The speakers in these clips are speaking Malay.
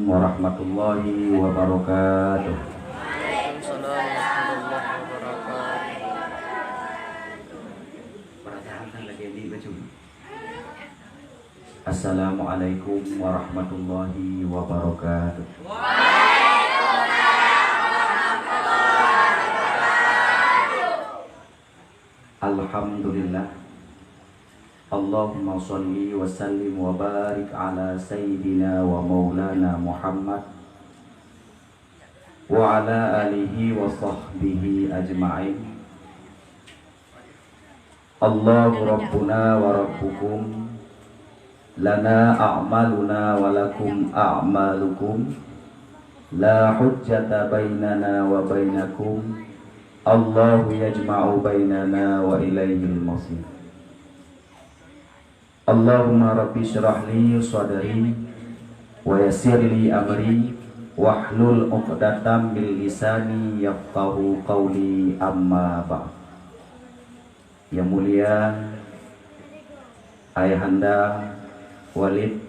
warahmatullahi wabarakatuh. Assalamualaikum warahmatullahi wabarakatuh. Alhamdulillah. Allahumma sholli wa sallim wa barik ala sayyidina wa maulana Muhammad wa ala alihi wa sahbihi ajma'in. Allahu rabbuna wa rabbukum, lana a'maluna wa lakum a'malukum, la hujjata bainana wa bainakum, Allahu yajma'u bainana wa ilaihil masir. Allahumma rabbi syrah li sadri wa yassir li amri wahlul 'uqdatam min lisani yafqahu qawli, amma ba'd. Yang mulia Ayahanda Walid,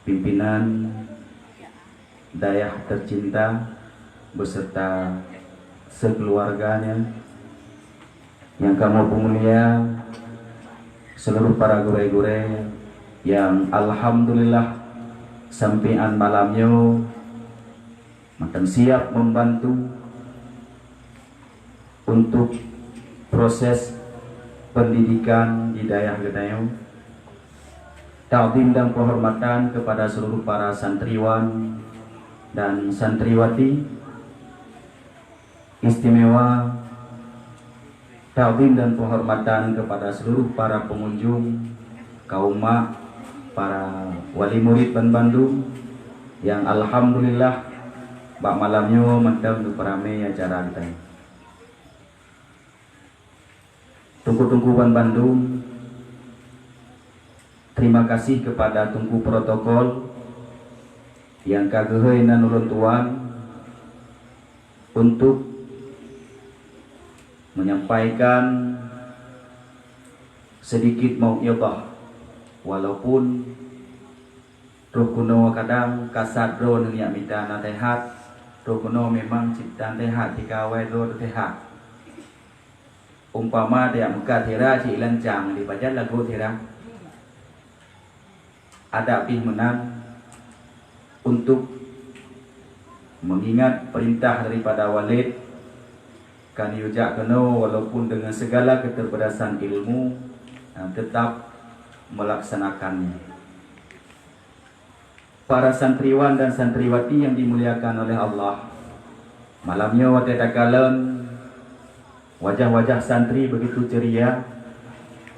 pimpinan Dayah tercinta beserta sekeluarganya, yang kamu mulia seluruh para gure-gure yang alhamdulillah sampean malamnya makan siap membantu untuk proses pendidikan di daerah Gedayu. Ta'zim dan penghormatan kepada seluruh para santriwan dan santriwati. Istimewa ta'zim dan penghormatan kepada seluruh para pengunjung, kaum mak, para wali murid dan Bandung yang alhamdulillah bak malamnya mantap untuk ramai acara kita. Tungku-tungku Ban Bandung, terima kasih kepada tungku protokol yang kageheun nurun tuan untuk menyampaikan sedikit mau'izah, walaupun roh kuno kadang kasat roh nanya minta nasihat. Roh kuno memang ciptaan tehat dikawai roh tehat. Umpama dia muka tera ci lancang dibaca lagu tera, ada pih menang untuk mengingat perintah daripada Walid kan yujak keno, walaupun dengan segala keterbatasan ilmu tetap melaksanakannya. Para santriwan dan santriwati yang dimuliakan oleh Allah, malamnya waktu dakalan wajah-wajah santri begitu ceria,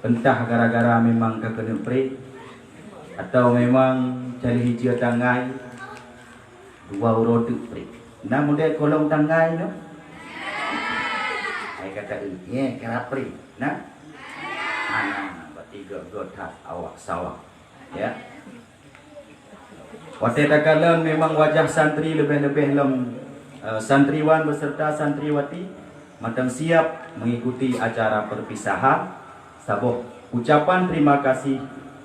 entah gara-gara memang kekeneprik atau memang cari hijau tangai dua urotuk prik. Namun dia kolong tangai no. Saya kata ini kena prik. Nah, bertiga gotat awak sawah. Ya. Waktu dakalan memang wajah santri lebih-lebih santriwan beserta santriwati matang siap mengikuti acara perpisahan. Saboh ucapan terima kasih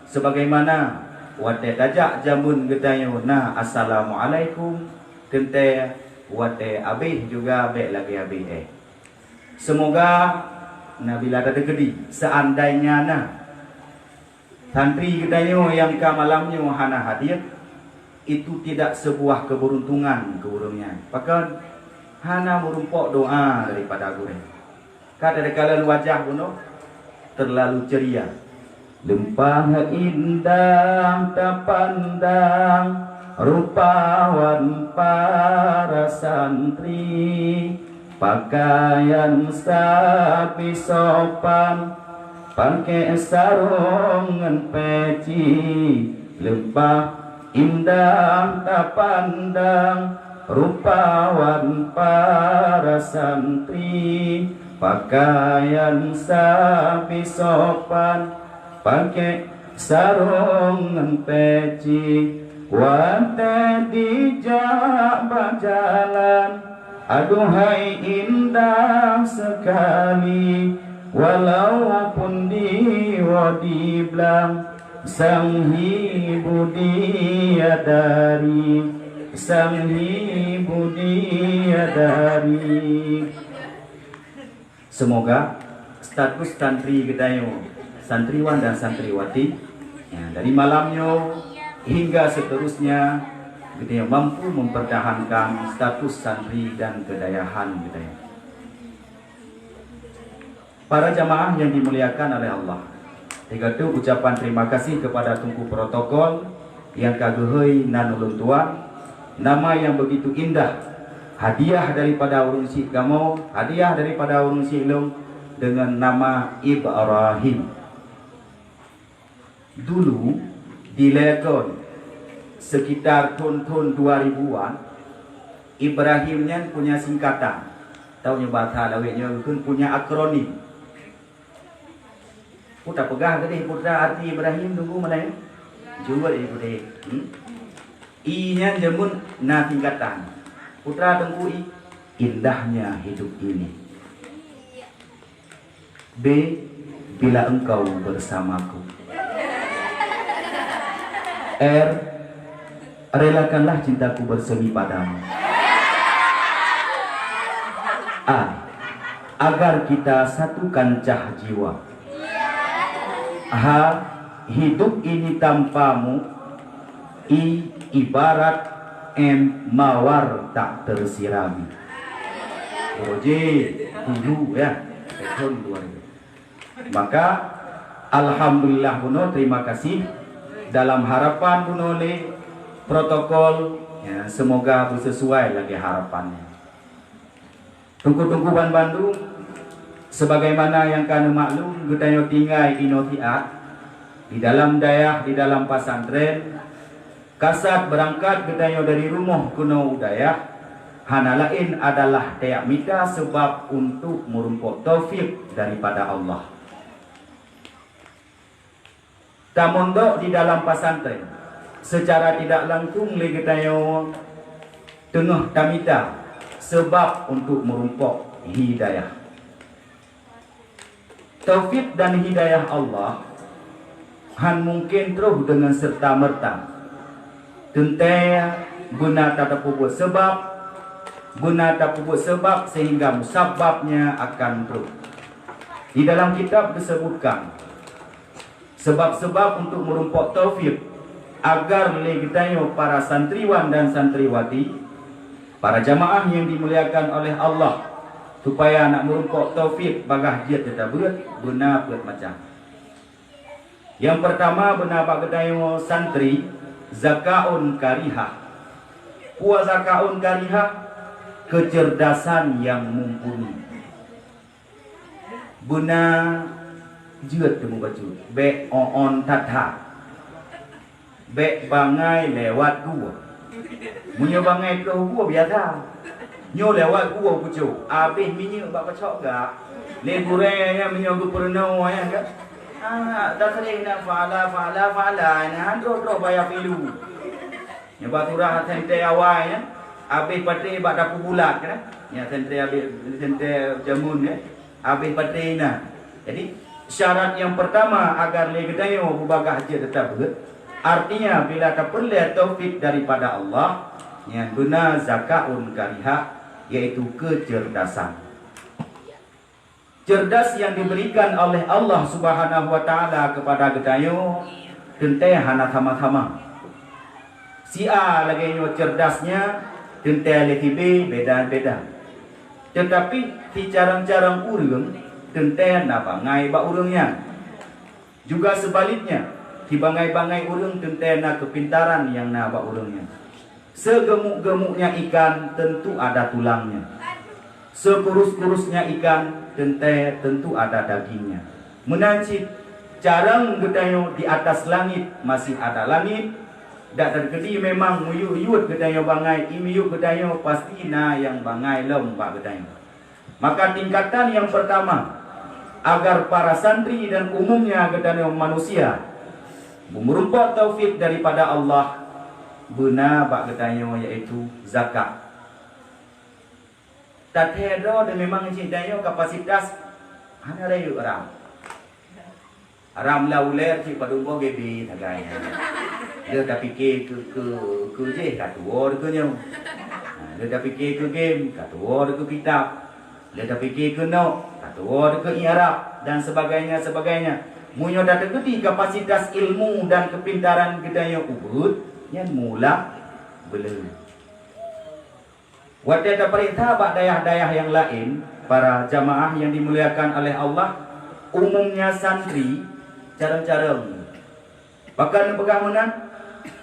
sebagaimana wate tajak jamun gedayo na assalamualaikum kente wate abih juga baik lagi abih semoga nabila ada gedi seandainya na santri gedayo yang ka malamnya hana hadir itu tidak sebuah keberuntungan bahkan hana merumpok doa daripada guru. Kadang kala wajah kuno terlalu ceria. Lempah indah terpandang rupawan para santri, pakaian sapi sopan, pakai sarungan peci. Lempah indah terpandang rupawan para santri, pakaian sapi sopan, pakai sarungan peci. Wate dijak berjalan, aduhai indah sekali, walaupun di wadi belang Samhi budiyadari, samhi budiyadari. Semoga status santri Gedayo, santriwan dan santriwati ya, dari malamnya hingga seterusnya Gedayo mampu mempertahankan status santri dan kedayahan Gedayo. Para jamaah yang dimuliakan oleh Allah, tiga tu ucapan terima kasih kepada Tunku Protokol yang kagehoi nanulun tuan, nama yang begitu indah, hadiah daripada urung si Gamo, hadiah daripada urung si Ilung dengan nama Ibrahim. Dulu di Legon sekitar tahun 2000-an, Ibrahimnya punya singkatan. Tahu bahasa laweknya kan punya akronim. Putra pegah ke deh putra arti Ibrahim tunggu mana ya? Juga deh putra. I-nya jemun na tingkatan. Putra tunggu I, indahnya hidup ini. B, bila engkau bersamaku. R, relakanlah cintaku bersemi padamu. A, agar kita satu kancah jiwa. H, hidup ini tanpamu. I, ibarat mawar tak tersirami. Oje, dulu ya, tahun 2000. Maka alhamdulillah Buno, terima kasih. Dalam harapan Buno le protokol ya, semoga sesuai lagi harapannya. Tunggu-tungguan Bandung sebagaimana yang kanu maklum Gedayo tinggal inotiat di dalam dayah, di dalam pasantren. Kasat berangkat Gedayo dari rumah kuno udayah hana lain adalah teak mita sebab untuk merumpok taufik daripada Allah. Tamondok di dalam pasantren secara tidak langsung le Gedayo tengah tamita sebab untuk merumpok hidayah. Taufik dan hidayah Allah han mungkin terus dengan serta merta. Tentu guna tak buat sebab, guna tak buat sebab sehingga musababnya akan terus. Di dalam kitab disebutkan sebab-sebab untuk merumpok taufik agar legitayo para santriwan dan santriwati, para jamaah yang dimuliakan oleh Allah, supaya nak merumpok taufik bagah dia tetap guna buat macam. Yang pertama benar bagdayo santri zakaun karihah. Puas zakaun karihah, kecerdasan yang mumpuni. Guna jut temu baju be on tatha be bangai lewat gua munyo bangai ke gua biasa nyo lewat gua pucu habis minyak bak pacok gak le gurenya minyak gu perno ya kan dah sering nak fala nah andro bayar pilu nya baturah sente awal ya habis patre bak dapu bulat kan ya sente jamun ya habis patre nah. Jadi syarat yang pertama agar legedayo bubagah haji tetap begitu. Artinya bila terperoleh taufik daripada Allah yang guna zakaun karihah, yaitu kecerdasan. Cerdas yang diberikan oleh Allah Subhanahu wa taala kepada gedayo tentang hana sama-sama. Si A lagi nyo cerdasnya tentang lagi B beda-beda. Tetapi si carang-carang urang tentang bangai ba urangnya. Juga sebaliknya, di bangai-bangai urang tentang kepintaran yang ba urangnya. Segemuk-gemuknya ikan tentu ada tulangnya. Sekurus-kurusnya ikan tentu ada dagingnya. Menancip carang gedayo di atas langit masih ada langit. Dak terkedi memang muyuk-yut gedayo bangai, imiyuk gedayo pasti na yang bangai lem ba gedayo. Maka tingkatan yang pertama agar para santri dan umumnya gedayo manusia merumpok taufik daripada Allah guna bak gedayo yaitu zakat. Tathedo dan memang cintayo kapasitas hanya rayu orang. Ram la uler ci padumbo gebi taganya. Dia tak fikir ke je kat tuor ke nyu. Dia tak fikir ke game kat tuor ke kitab. Dia tak fikir ke no kat tuor ke Arab dan sebagainya. Munyo dah tergedi kapasitas ilmu dan kepintaran gedaya ubud yang mula belum. Waktu ada perintah bak dayah-dayah yang lain, para jamaah yang dimuliakan oleh Allah, umumnya santri cara-cara bahkan pegangan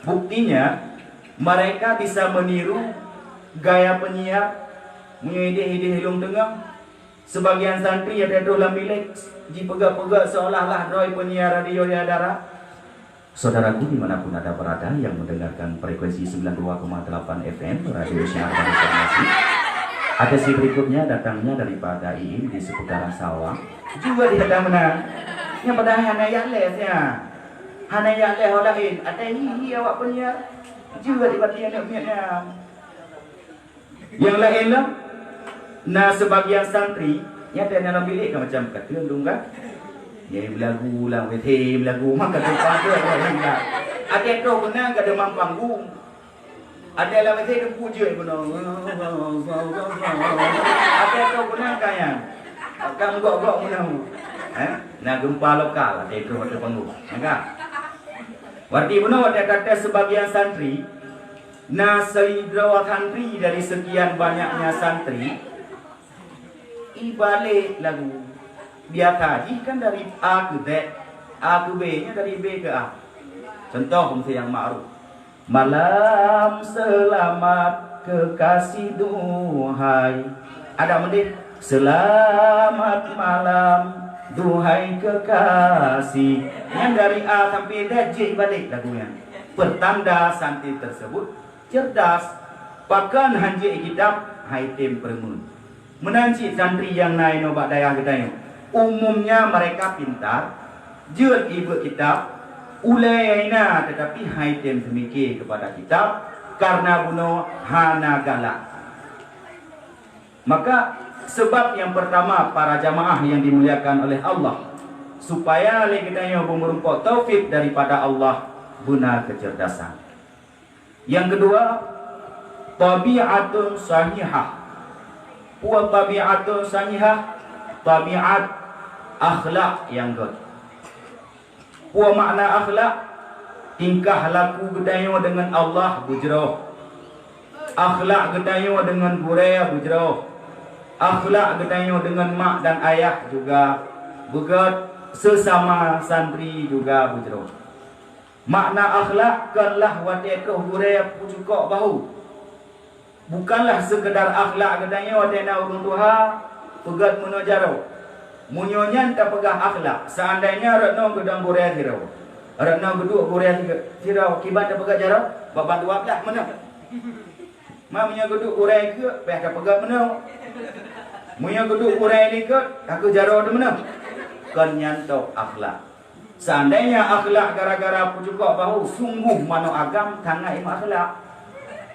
buktinya mereka bisa meniru gaya penyiar menyidik hilung tengah. Sebagian santri ada dalam milik dipegak-pegak seolah-olah roy penyiar radio di adara. Saudaraku dimanapun ada berada yang mendengarkan frekuensi 92,8 FM Radio Syiar Informasi. Ada si berikutnya datangnya daripada Iin di seputaran sawah. Juga di hadang mana? Yang pada hana yalesnya. Hana yaleh olahin. Ada hihi awak penyiar. Juga di bagian niatnya. Yang lain lah. Nah sebagian santri yang ada dalam bilik kan macam kata dungga. Ya belagu lah, wethe belagu maka depan tu ada. Ada tu benar ada panggung. Ada lah wethe tu puja benar. Ada tu benar kaya. Akan gok-gok benar. Nah gempa lokal ada tu ada panggung. Enggak. Warti benar ada kata sebagian santri. Nah seidrawat santri dari sekian banyaknya santri ibalik lagu dia kaji kan dari A ke Z, A ke B nya dari B ke A. Contoh yang ma'ruf. Malam selamat kekasih duhai. Ada mending selamat malam duhai kekasih. Yang dari A sampai Z J balik lagunya. Pertanda santri tersebut cerdas. Pakan hanji kitab haitim permun. Menanci santri yang naik nobak dayah gedaya. Umumnya mereka pintar, jut ibu kitab, ulaina tetapi haitem semikir kepada kitab karena bunuh hana galak. Maka sebab yang pertama para jamaah yang dimuliakan oleh Allah supaya legedanya merumpok taufik daripada Allah guna kecerdasan. Yang kedua, tabi'atun sahihah. Wa tabi'atun sahihah, tabiat akhlak yang good. Wa makna akhlak tingkah laku gedayo dengan Allah bujroh. Akhlak gedayo dengan buraya bujroh. Akhlak gedayo dengan mak dan ayah juga begat. Sesama santri juga bujroh. Makna akhlak kanlah watekoh buraya pucukok bahu. Bukanlah sekedar akhlak gedayo tena urung tuha pegat munajaro. Munyonya tak pegah akhlak. Seandainya retno gedang buraya tirau. Retno geduk buraya tirau kibat tak pegat jaro, bapak dua belah mana? Mamanya geduk buraya ke, peh tak pegat mana? Munya geduk buraya ni ke, aku jaro tu mana? Kan nyantok akhlak. Seandainya akhlak gara-gara pucukok bahu, sungguh mano agam tangai akhlak.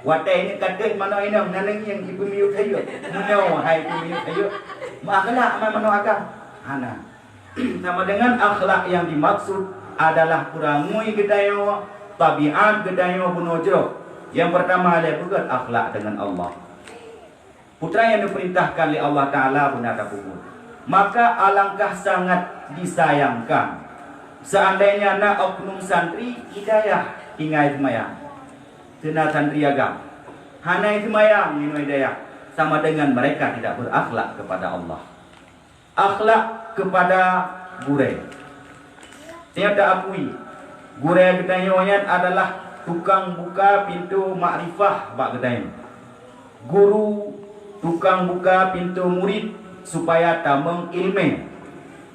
Watai ini kata mana ini naneng yang ibu miu tayo. Mana hai ibu miu tayo. Akhlak mana agam? Hana. Sama dengan akhlak yang dimaksud adalah kurangui gedayo, tabiat gedayo bunojro. Yang pertama adalah bukan akhlak dengan Allah. Putra yang diperintahkan oleh Allah Ta'ala benar kubur. Maka alangkah sangat disayangkan seandainya nak oknum santri hidayah ingai semayang. Kena santri agam. Hanai semayang ini hidayah. Sama dengan mereka tidak berakhlak kepada Allah. Akhlak kepada gure. Tiada akui. Gure gedayonya adalah tukang buka pintu makrifah bak gedayo. Guru tukang buka pintu murid supaya tameng ilmu.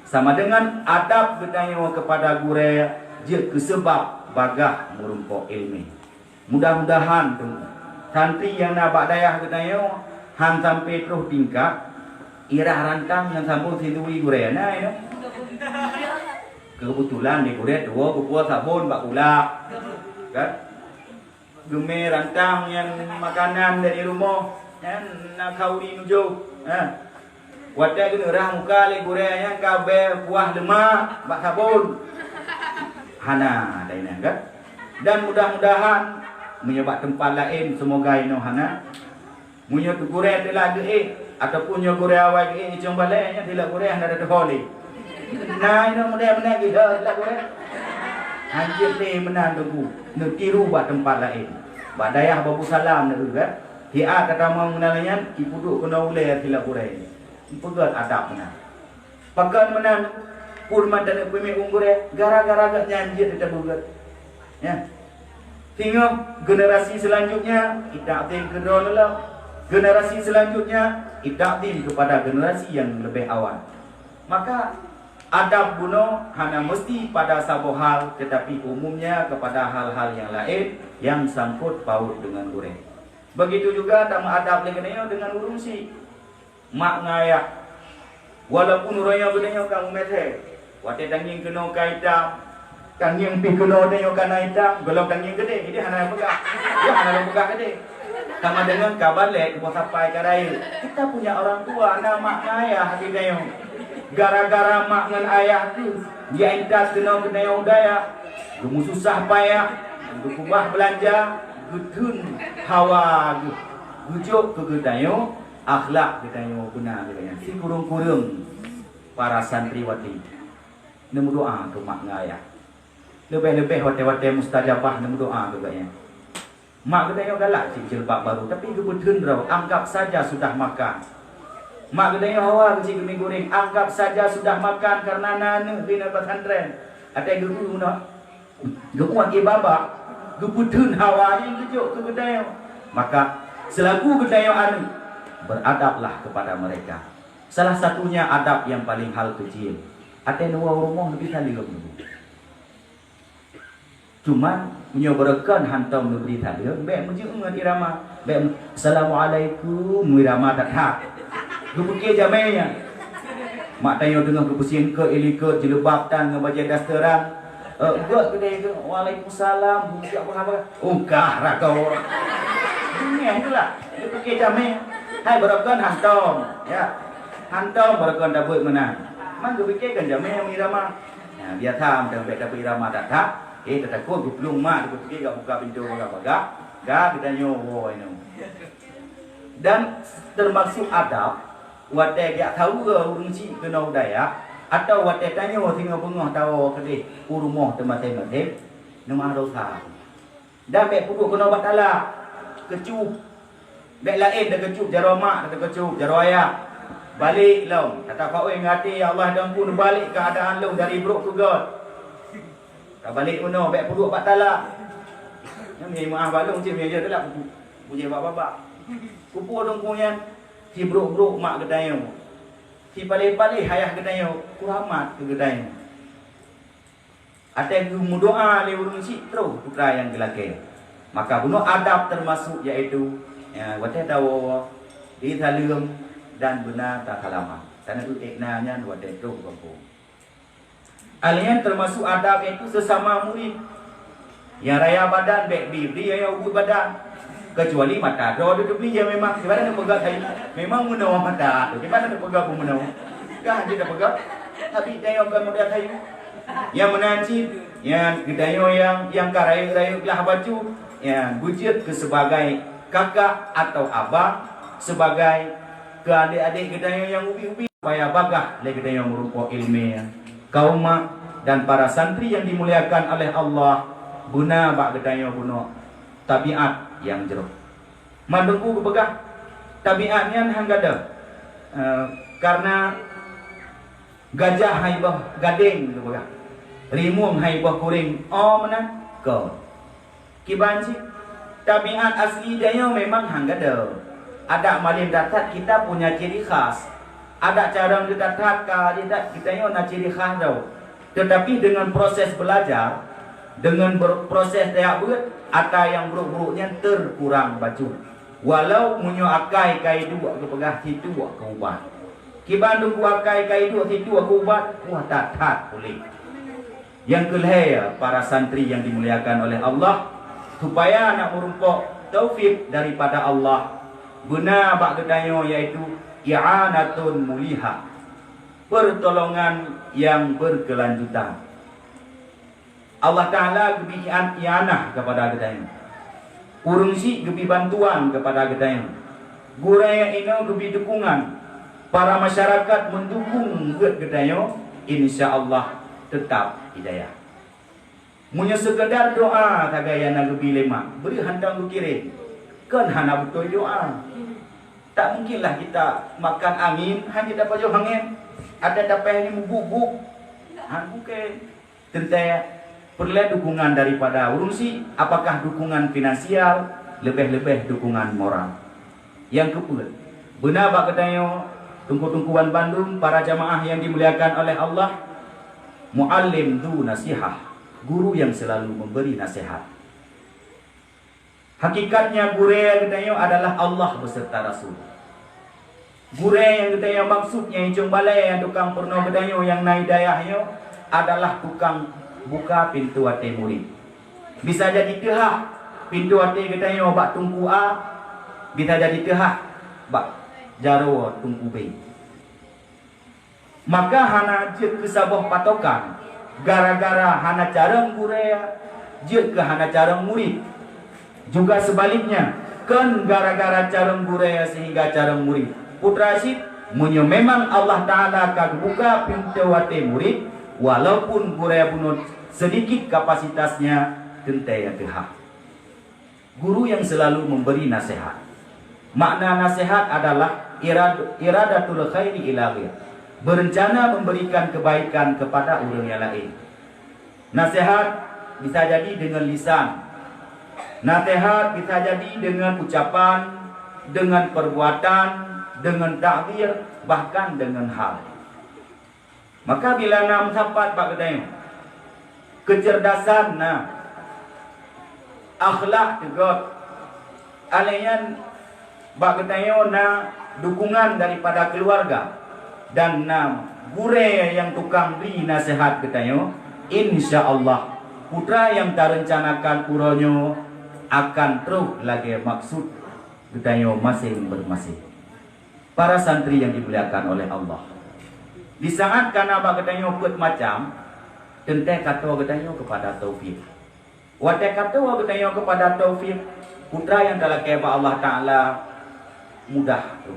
Sama dengan adab gedayo kepada gure je kesebab bagah merumpok ilmu. Mudah-mudahan tu santri yang nak bak dayah gedayo han sampai terus tingkat irah rantang yang sambung sidui gure nah itu. Kebetulan di gure dua kupua sabun bak ulak. Kan? Geme rantang yang makanan dari rumah kan nak kau di nuju. Wadah kena rah muka le gure yang kabe buah lemak bak sabun. hana daina kan. Dan mudah-mudahan menyebab tempat lain semoga ino hana munyo tu gure de lagi ataupun nyo gure awal jom balenya tidak gure hana ada holi. Nah ino mudah-mudahan kita tidak gure. Anjir ni menan debu, nu tiru buat tempat lain. Bak dayah babu salam nu kan. Dia kata mau menalanya ipuduk kena ule tidak gure. Pegat adab menan. Pakan menan pun mandan pemi unggure gara-gara gak nyanjir tidak bugat. Ya. Tengok generasi selanjutnya kita tim kedua generasi selanjutnya kita tim kepada generasi yang lebih awal. Maka adab buno hanya mesti pada satu hal, tetapi umumnya kepada hal-hal yang lain yang sangkut paut dengan goreng. Begitu juga tama adab dengan urusi mak ngaya. Walaupun roya benenyo kang umethe, wate tanging kena kaitam, tanging pi kena denyo kana hitam, golong tanging gede, jadi hana pegah. Dia hana pegah gede. Sama dengan kabar lek mau sampai kadai. Kita punya orang tua nama ayah hati dayo. Gara-gara mak ngan ayah tu dia intas kena dayo daya. Gumu susah payah, gubah belanja, gudun hawa, gujuk ke dayo, akhlak dayo guna katanya. Si kurung-kurung para santriwati. Nemu doa ke mak ngayah. Lebih-lebih wate-wate mustajabah nemu doa ke katanya. Mak kita yang galak cik jilbab baru, tapi kebetulan rau anggap saja sudah makan. Mak kita yang hawa cik mie goreng, anggap saja sudah makan karena nanu bina pesantren. Ada guru nak, guru lagi babak, kebetulan hawa yang kejuk ke kedai. Maka selaku kedai anu beradablah kepada mereka. Salah satunya adab yang paling hal kecil. Ada dua rumah lebih tali dulu. Cuma menyoborkan hantam negeri tadi, baik menjuk dengan irama, baik assalamualaikum irama tak hak. Gubuknya jamainya. Mak tanya dengan kepusian ke ilikut jilbab tan ngebaca dasteran. Buat kedai ke waalaikumsalam, buka apa? Ungkah rakau. Dunia itulah. Gubuknya jamainya. Hai berakan hantam, ya. Hantam berakan dapat menang. Man gubuknya kan jamainya irama. Nah, dia tham dengan baik dapat irama tak hak. Takut gue belum mak, gue pergi gak buka pintu baga-baga, gak kita nyowo ini. Dan termasuk adab, wadah gak tahu ke urung cik ke nau daya, atau wadah tanya tinggal bengah tahu ke urumah tempat-tempat, nama dosa. Dan bek pukul ke nau batala, kecup, bek lain dah kecup jaro mak, dah kecup jaro ayah, balik long. Kata kau ngati ya Allah dan pun balik keadaan long dari buruk ke God. Balik uno baik puduk pak talak. Yang maaf balung cik meja telak puji bapa-bapa. Kupu dong punya si bro-bro mak gedayo. Si pale-pale hayah gedayo kuramat ke gedayo. Ate gumu doa le urung si terus putra yang gelake. Maka bunuh adab termasuk yaitu wate tawo di talium dan benar tak kalama. Karena itu iknanya wate terus bapa. Alian termasuk adab itu sesama murid. Yang raya badan baik bibri yang ubud badan. Kecuali mata. Doa duduk ni yang memang di mana nak pegang kain. Memang menawa mata. Di mana nak pegang pun menawa. Kah dia nak pegang. Tapi dia yang modal kayu. Yang menanci, yang gedayo yang karayu-rayu lah baju, yang bujut ke sebagai kakak atau abang, sebagai ke adik-adik gedayo yang ubi-ubi. Supaya bagah le gedayo merupakan ilmiah. Kaum mak dan para santri yang dimuliakan oleh Allah guna bak gedayo guna tabiat yang jeruk. Mandengku kepegah tabiatnya hanggada. Karena gajah haibah gading kepegah. Rimung haibah kuring mana ko. Kibanci tabiat asli dia memang hanggada. Ada malim datat kita punya ciri khas. Ada cara didatat kita nak ciri khas tau. Tetapi dengan proses belajar, dengan proses dia buat, ada yang buruk-buruknya terkurang baju. Walau munyo akai kai dua ke pegah situ ke ubat. Kibandung ku akai kai dua situ ke ubat, wah tak boleh. Yang kelihaya para santri yang dimuliakan oleh Allah, supaya nak merumpok taufik daripada Allah, guna bak gedayo yaitu i'anatun muliha, pertolongan yang berkelanjutan. Allah Ta'ala gebi ianah kepada gedayang. Urung si gebi bantuan kepada gedayang. Guraya ino gebi dukungan. Para masyarakat mendukung gedayang. InsyaAllah tetap hidayah. Munya sekedar doa tagayana gebi lemak. Beri handang kirim. Kan hana betul doa. Tak mungkinlah kita makan angin hanya dapat jauh angin. Ada dapat yang membubuk. Bukan. Tentu perlu dukungan daripada urusi. Apakah dukungan finansial, lebih-lebih dukungan moral. Yang kedua, benar bak katayo tungku-tungkuan Bandung, para jamaah yang dimuliakan oleh Allah, muallim du nasihah, guru yang selalu memberi nasihat. Hakikatnya guru yang katayo adalah Allah beserta Rasul. Guru yang katayo maksudnya hijau balai yang tukang purno katayo yang naik dayahnya adalah tukang buka pintu hati murid. Bisa jadi tehah pintu hati katayo bak tungku A, bisa jadi tehah bak jaro tungku B. Maka hana je ke sabah patokan gara-gara hana carang guru je ke hana carang murid. Juga sebaliknya, kan gara-gara carang guraya sehingga carang murid. Putra Syed, memang Allah Ta'ala akan buka pintu hati murid, walaupun guraya bunuh sedikit kapasitasnya, tentaya tehak. Guru yang selalu memberi nasihat. Makna nasihat adalah iradatul khairi ilahi. Berencana memberikan kebaikan kepada orang yang lain. Nasihat bisa jadi dengan lisan. Nasihat bisa jadi dengan ucapan, dengan perbuatan, dengan takbir, bahkan dengan hal. Maka bila nam sapat pak kedai, kecerdasan, akhlak juga, alayan pak kedai dukungan daripada keluarga dan gure yang tukang beri nasihat kedai, insya Allah putra yang terencanakan puronyo akan terus lagi maksud gedaya masing-masing. Para santri yang dimuliakan oleh Allah. Di saat kana bak gedaya buat macam, tentang kata gedaya kepada taufik. Wate kata gedaya kepada taufik, putra yang telah keba Allah Ta'ala mudah tu.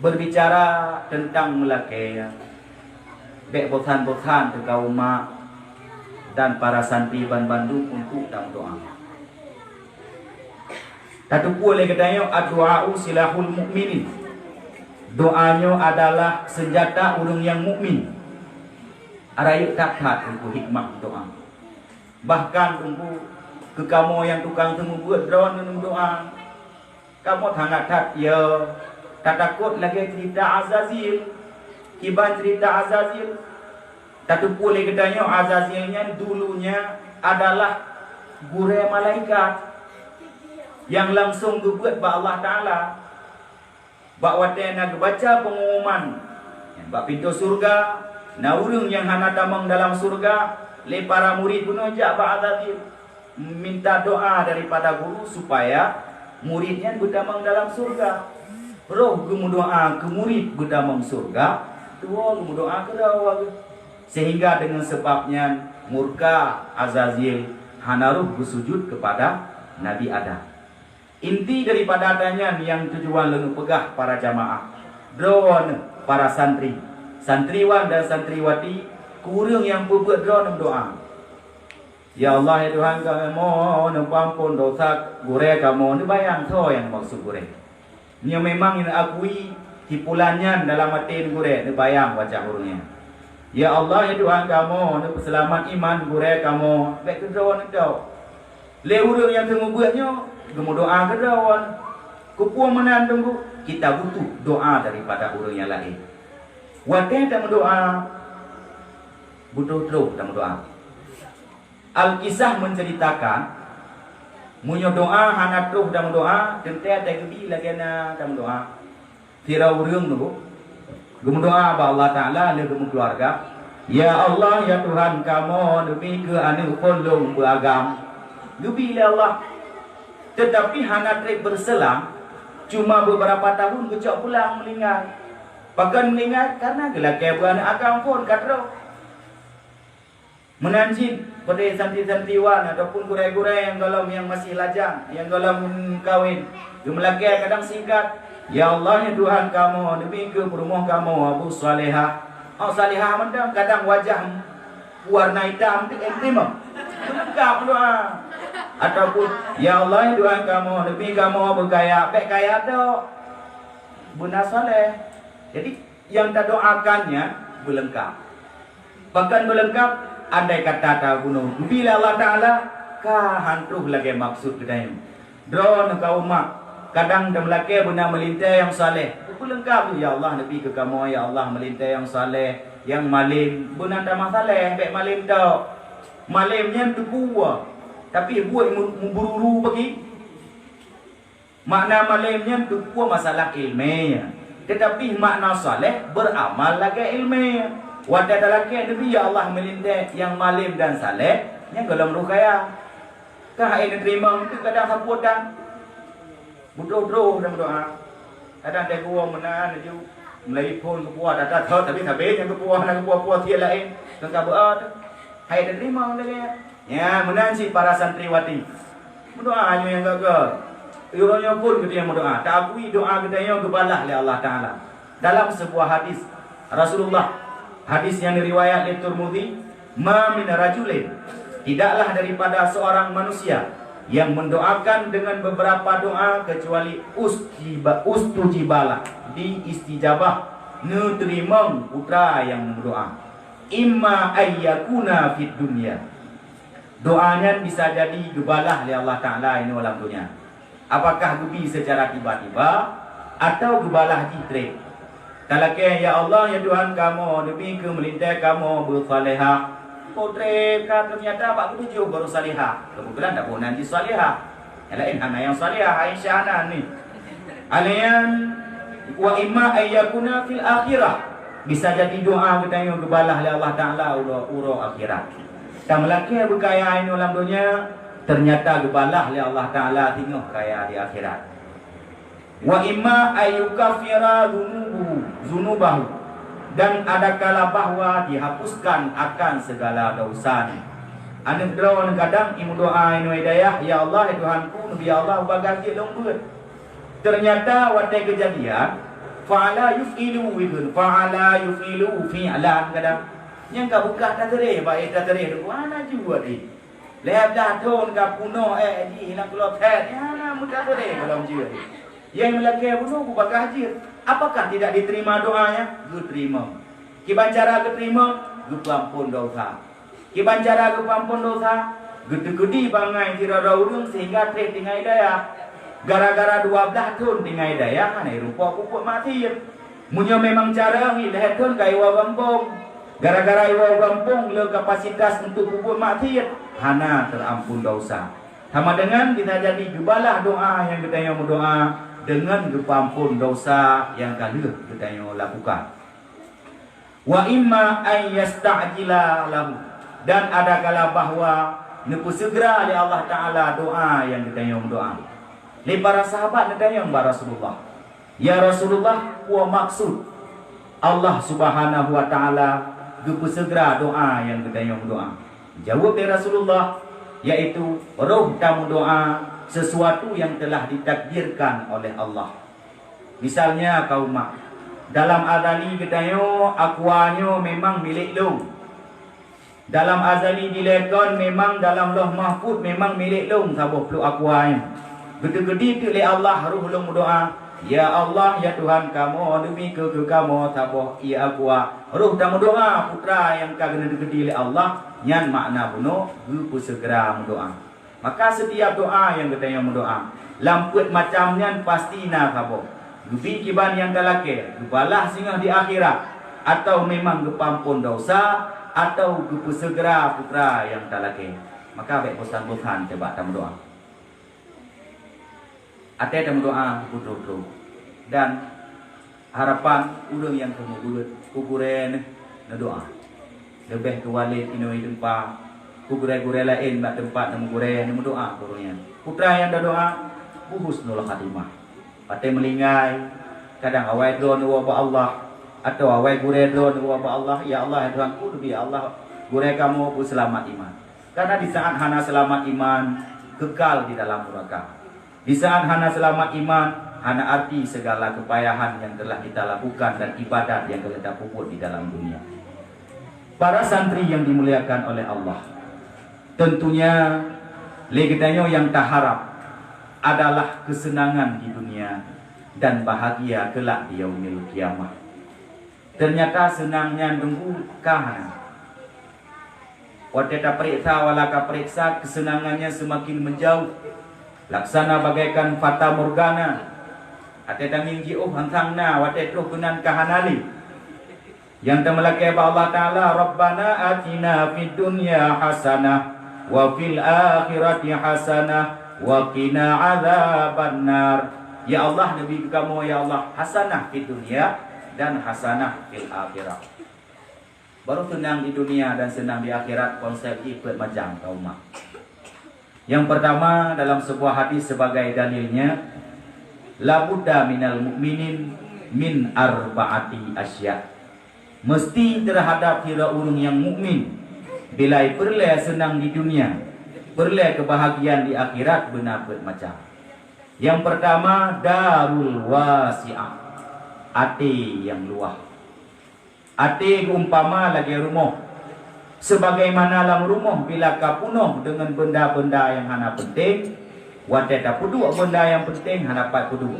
Berbicara tentang melaki bek bosan-bosan ke kaum mak dan para santri Bandung untuk dalam doa. Tatupu oleh katanya ad-du'a'u silahul mu'minin. Doanya adalah senjata orang yang mukmin. Arayuk tak untuk hikmah doa. Bahkan untuk ke kamu yang tukang temu buat drone dengan doa. Kamu sangat tak ya tak takut lagi cerita Azazil. Kiban cerita Azazil. Tatupu oleh katanya Azazilnya dulunya adalah guru malaikat yang langsung dibuat oleh Allah Ta'ala. Bak watena baca pengumuman bak pintu surga, urang yang hana tamang dalam surga, le para murid pun ajak bak Azazil minta doa daripada guru supaya muridnya bertamang dalam surga. Roh gemu doa ke murid bertamang surga, tua gemu doa ke dawa. Sehingga dengan sebabnya murka Azazil hana ruh bersujud kepada Nabi Adam. Inti daripada adanya yang tujuan lengu pegah para jamaah, drone para santri, santriwan dan santriwati, kurang yang berbuat drone doa. Ya Allah ya Tuhan kamu, ampun dosa gure kamu, ni bayang so yang maksud gure. Ni memang ini akui tipulannya dalam hati gure, ni bayang wajah orangnya. Ya Allah ya Tuhan kamu, ni selamat iman gure kamu, baik drone itu. Le urang yang tengah buatnya, gemu doa ke dawan. Kupuang menan tunggu, kita butuh doa daripada orang yang lain. Waktu kita berdoa, butuh terus kita berdoa. Al-Kisah menceritakan, munyo doa hana terus kita berdoa, tentu ada kebi lagi na kita berdoa. Tira urang tu, gemu doa ba Allah Ta'ala le gemu keluarga. Ya Allah ya Tuhan kamu demi ke anu polong beragam. Gebi Allah. Tetapi hana trek berselang cuma beberapa tahun kecok pulang melingat. Bahkan melingat karena gelak kebuan agam pun katro. Menanjin pada santi-santiwan ataupun gurai-gurai yang galau yang masih lajang, yang galau kawin, gemelaki kadang singkat, ya Allah ya Tuhan kamu, demi ke rumah kamu Abu Salihah. Oh Salihah mendang kadang wajah warna hitam tu terima. Lengkap doa. Ataupun ya Allah ya Tuhan kamu, demi kamu berkaya, baik kaya tu Bunda Saleh. Jadi yang tak doakannya berlengkap. Bahkan berlengkap andai kata tak gunung bila Allah Ta'ala kah hantuh lagi maksud kedai drone kau mak kadang dah melaki benda melintai yang saleh lengkap ya Allah nabi ke kamu ya Allah melintai yang saleh yang malim benda tak masalah baik malim tau malimnya tu buah tapi buat memburu bagi makna malimnya tu buah masalah ilmiah tetapi makna saleh beramal lagi ilmiah. Wadah lelaki Nabi ya Allah melintai yang malim dan saleh yang dalam rukaya. Kah ini terima itu kadang samputan. Bodoh-bodoh dalam doa. Kadang dia gua menahan je mulai pun kepuah datang tapi habis yang kepuah nak kepuah tiada lain. Tengah berada. Hai dan terima lagi. Ya menahan si para santriwati. Berdoa hanya yang gagal. Ironya pun kita yang berdoa. Tak akui doa kita yang kebalah oleh Allah Ta'ala. Dalam sebuah hadis Rasulullah hadis yang diriwayat oleh Tirmidzi, "Ma min rajulin," tidaklah daripada seorang manusia yang mendoakan dengan beberapa doa kecuali ustujibalah, diistijabah, nerima putra yang berdoa. Imma ayyakuna fid dunya. Doanya bisa jadi gebalah oleh Allah Ta'ala ini dalam dunia. Apakah gebi secara tiba-tiba atau gebalah jitrek? Kalau ya Allah ya Tuhan kamu demi ke melintai kamu bersalihah. Potre ternyata pak ketujuh baru salihah. Kebetulan tak pun nanti salihah. Yang lain hanya yang salihah Aisyah ni. Alian wa imma ayyakuna fil akhirah. Bisa jadi doa kita yang kebalah oleh Allah Ta'ala uro akhirat. Dan melaki berkaya ini dalam dunia ternyata kebalah oleh Allah Ta'ala tengok kaya di akhirat. Wa imma ayyukafira zunubahu, dan ada kala bahwa dihapuskan akan segala dosanya. Ada drawan kadang imu doa inu hidayah ya Allah ya Tuhanku nabi Allah bagagi lembut. Ternyata waktu kejadian fa'ala yufilu wibun fa'ala yufilu fi'lan kadang yang ka buka tak terih baik tak terih mana juga ni. Leh dah ton ka puno di hilang keluar tet ya na mudah terih kalau dia. Yang melaki bunuh bakal hadir. Apakah tidak diterima doanya? Diterima. Kiban cara diterima, gepampun dosa. Kiban cara gepampun dosa, gede-gede bangai kira raudung sehingga trek tinggal hidayah. Gara-gara 12 tahun tinggal hidayah, mana rupa pupuk mati. Munyo memang cara ni lehet tahun kai iwa gampung. Gara-gara iwa gampung le kapasitas untuk pupuk mati, hana terampun dosa. Sama dengan kita jadi gebalah doa yang kita yang berdoa dengan gepampun dosa yang kali kita yang lakukan. Wa imma ayyasta'jila lahu, dan ada kala bahwa nepu segera oleh Allah Ta'ala doa yang kita yang berdoa. Li para sahabat kita yang Rasulullah. Ya Rasulullah, wa maksud Allah Subhanahu wa Ta'ala gepu segera doa yang kita yang berdoa. Jawab dari Rasulullah, yaitu roh tamu doa sesuatu yang telah ditakdirkan oleh Allah. Misalnya kaum mak dalam azali ketayo akuanyo memang milik lu. Dalam azali dilekon memang dalam loh mahfud memang milik lu sabuh perlu akuan. Gede-gede tu oleh Allah roh lu doa, ya Allah ya Tuhan kamu demi ke kamu sabuh ia aqua. Roh tamu doa putra yang kagena gede oleh Allah nyan makna bunuh gepu segera mendoa. Maka setiap doa yang kita yang mendoa lamput macamnya pasti nak kabo. Gebi kiban yang talake, gebalah singa di akhirat, atau memang gepampun dosa, atau gepu segera putra yang talake. Maka baik bosan-bosan coba tam doa. Ate tam doa betul-betul. Dan harapan urang yang kemudian kuburen na doa. Lebih ke walid inoi tempat kugurai-gurai lain nak tempat nak gurai nak doa gurunya. Putra yang dah doa husnul khatimah. Patai melingai kadang awai doa wa Allah atau awai gurai doa wa Allah ya Allah ya Tuhanku ya Allah gurai kamu pun selamat iman. Karena di saat hana selamat iman, kekal di dalam neraka. Di saat hana selamat iman, hana arti segala kepayahan yang telah kita lakukan dan ibadat yang telah kita puput di dalam dunia. Para santri yang dimuliakan oleh Allah, tentunya legedanyo yang tak harap adalah kesenangan di dunia dan bahagia kelak di yaumil kiamah. Ternyata senangnya nunggu kahana. Wateta periksa walaka periksa, kesenangannya semakin menjauh. Laksana bagaikan fata morgana. Ateta minggi hantangna watetu kunan kahanali. Yang temelake Allah Ta'ala, Rabbana atina fid dunya hasanah wa fil akhirati hasanah wa qina adzabannar. Ya Allah, Nabi kamu ya Allah, hasanah fid dunya dan hasanah fil akhirah. Baru senang di dunia dan senang di akhirat, konsep ikut macam kaum. Yang pertama dalam sebuah hadis sebagai dalilnya, la budda minal mu'minin min arba'ati asya. Mesti terhadap kira urung yang mukmin bila perle senang di dunia, perle kebahagiaan di akhirat benar macam. Yang pertama, darul wasi'ah, ati yang luah. Ati umpama lagi rumah, sebagaimana dalam rumah bila kapunuh dengan benda-benda yang hana penting, wateta pudu benda yang penting hana pat pudu.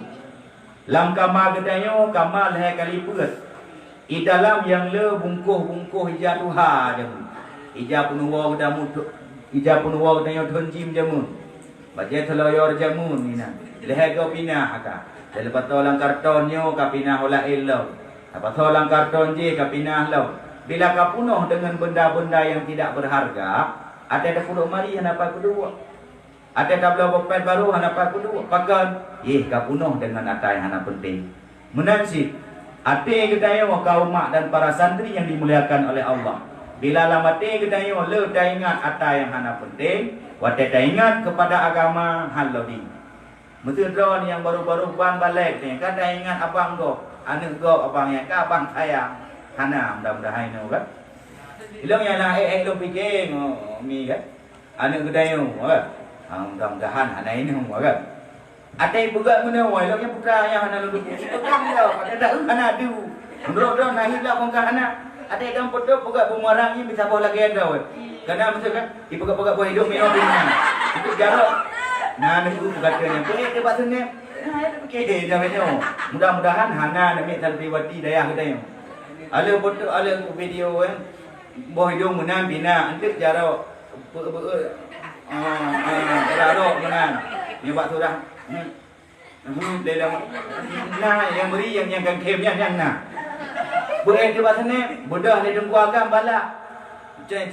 Lam kamar gedayo kamar leh kali put. I dalam yang le bungkuh ija tuha jamu. Ija punuwa gedamu, ija punuwa gedayo tonjim jamu. Baca teloyor jamu ni na. Leh go pinah ka. Lepas tolang kartonyo ka pinah ola elo. Lepas tolang karton je ka pinah lo. Bila ka punuh dengan benda-benda yang tidak berharga, ada punuh mari hana pa kedua. Ada tabla bopet baru hana pa kedua. Pakan, ka punuh dengan atai hana penting. Menansi, ate gedayo kaum mak dan para santri yang dimuliakan oleh Allah. Bila lamate gedayo le ingat atai yang hana penting, wate ingat kepada agama halodi. Metudron yang baru-baru ban balik ni, kan ingat abang go, anu go abang yang ka abang sayang. Hana mudah-mudahan no kan. Ilong yang nak lo fikir mi kan. Anu gedayo kan. Mudah-mudahan hana ini kan. Atai pegat mana wai lo yang putra yang hana lu pegang dia ada dah hana du. Menurut nak hilang kong hana. Atai dam podo pegat bumarang ni bisa bawa lagi ada wai. Karena betul kan dipegat-pegat buah hidung minum minum. Itu garuk. Nah nunggu pegatnya. Boleh ke pasal ni. Okey dah macam. Mudah-mudahan hana namik Santriwati dayah gedayo. Ala foto ala video kan. Buah hidung menang bina antik jarok. Jarok menang. Ni buat tu dah. Nah yang beri yang kem yang nah. Boleh di bahasa ni bodoh dia dengku agam bala. Ceng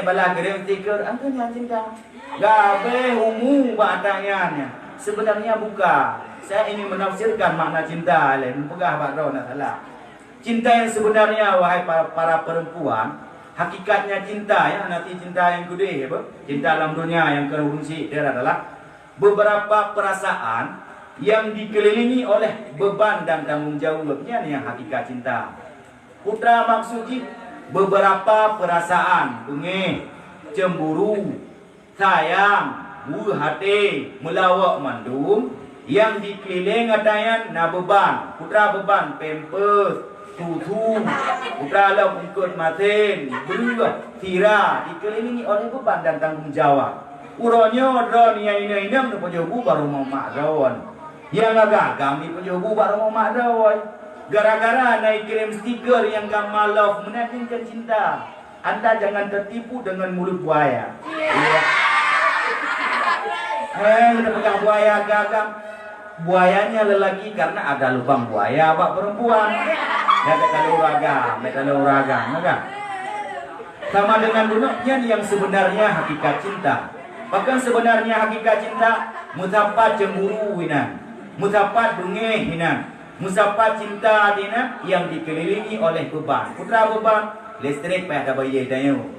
bala kirim stiker angkanya cinta. Gabe umu batanya. Sebenarnya buka. Saya ingin menafsirkan makna cinta lain pegah bakro nak salah. Cinta yang sebenarnya wahai para perempuan, hakikatnya cinta ya nanti cinta yang gede apa? Cinta dalam dunia yang kerunsi dia adalah beberapa perasaan yang dikelilingi oleh beban dan tanggung jawabnya yang hakikat cinta. Putra maksudnya beberapa perasaan, bengih, cemburu, sayang, buah hati, melawak mandum yang dikeliling atayan na beban. Putra beban pampers, tutu, putra lah bungkut matin, berubah, tira, dikelilingi oleh beban dan tanggung jawab. Uronyo dron yang ini tu penjobu baru mau makdawan. Yang agak kami penjobu baru mau makdawan. Gara-gara naik kirim stiker yang gambar love menaikkan cinta. Anda jangan tertipu dengan mulut buaya. Kita pegang buaya gagam. Buayanya lelaki karena ada lubang buaya pak perempuan. Ada kalau ragam, maka sama dengan bunuknya yang sebenarnya hakikat cinta. Bahkan sebenarnya hakikat cinta mutapat cemburu winan, mutapat bengih winan, mutapat cinta dina yang dikelilingi oleh beban. Putra beban, listrik payah ada bayi dayo,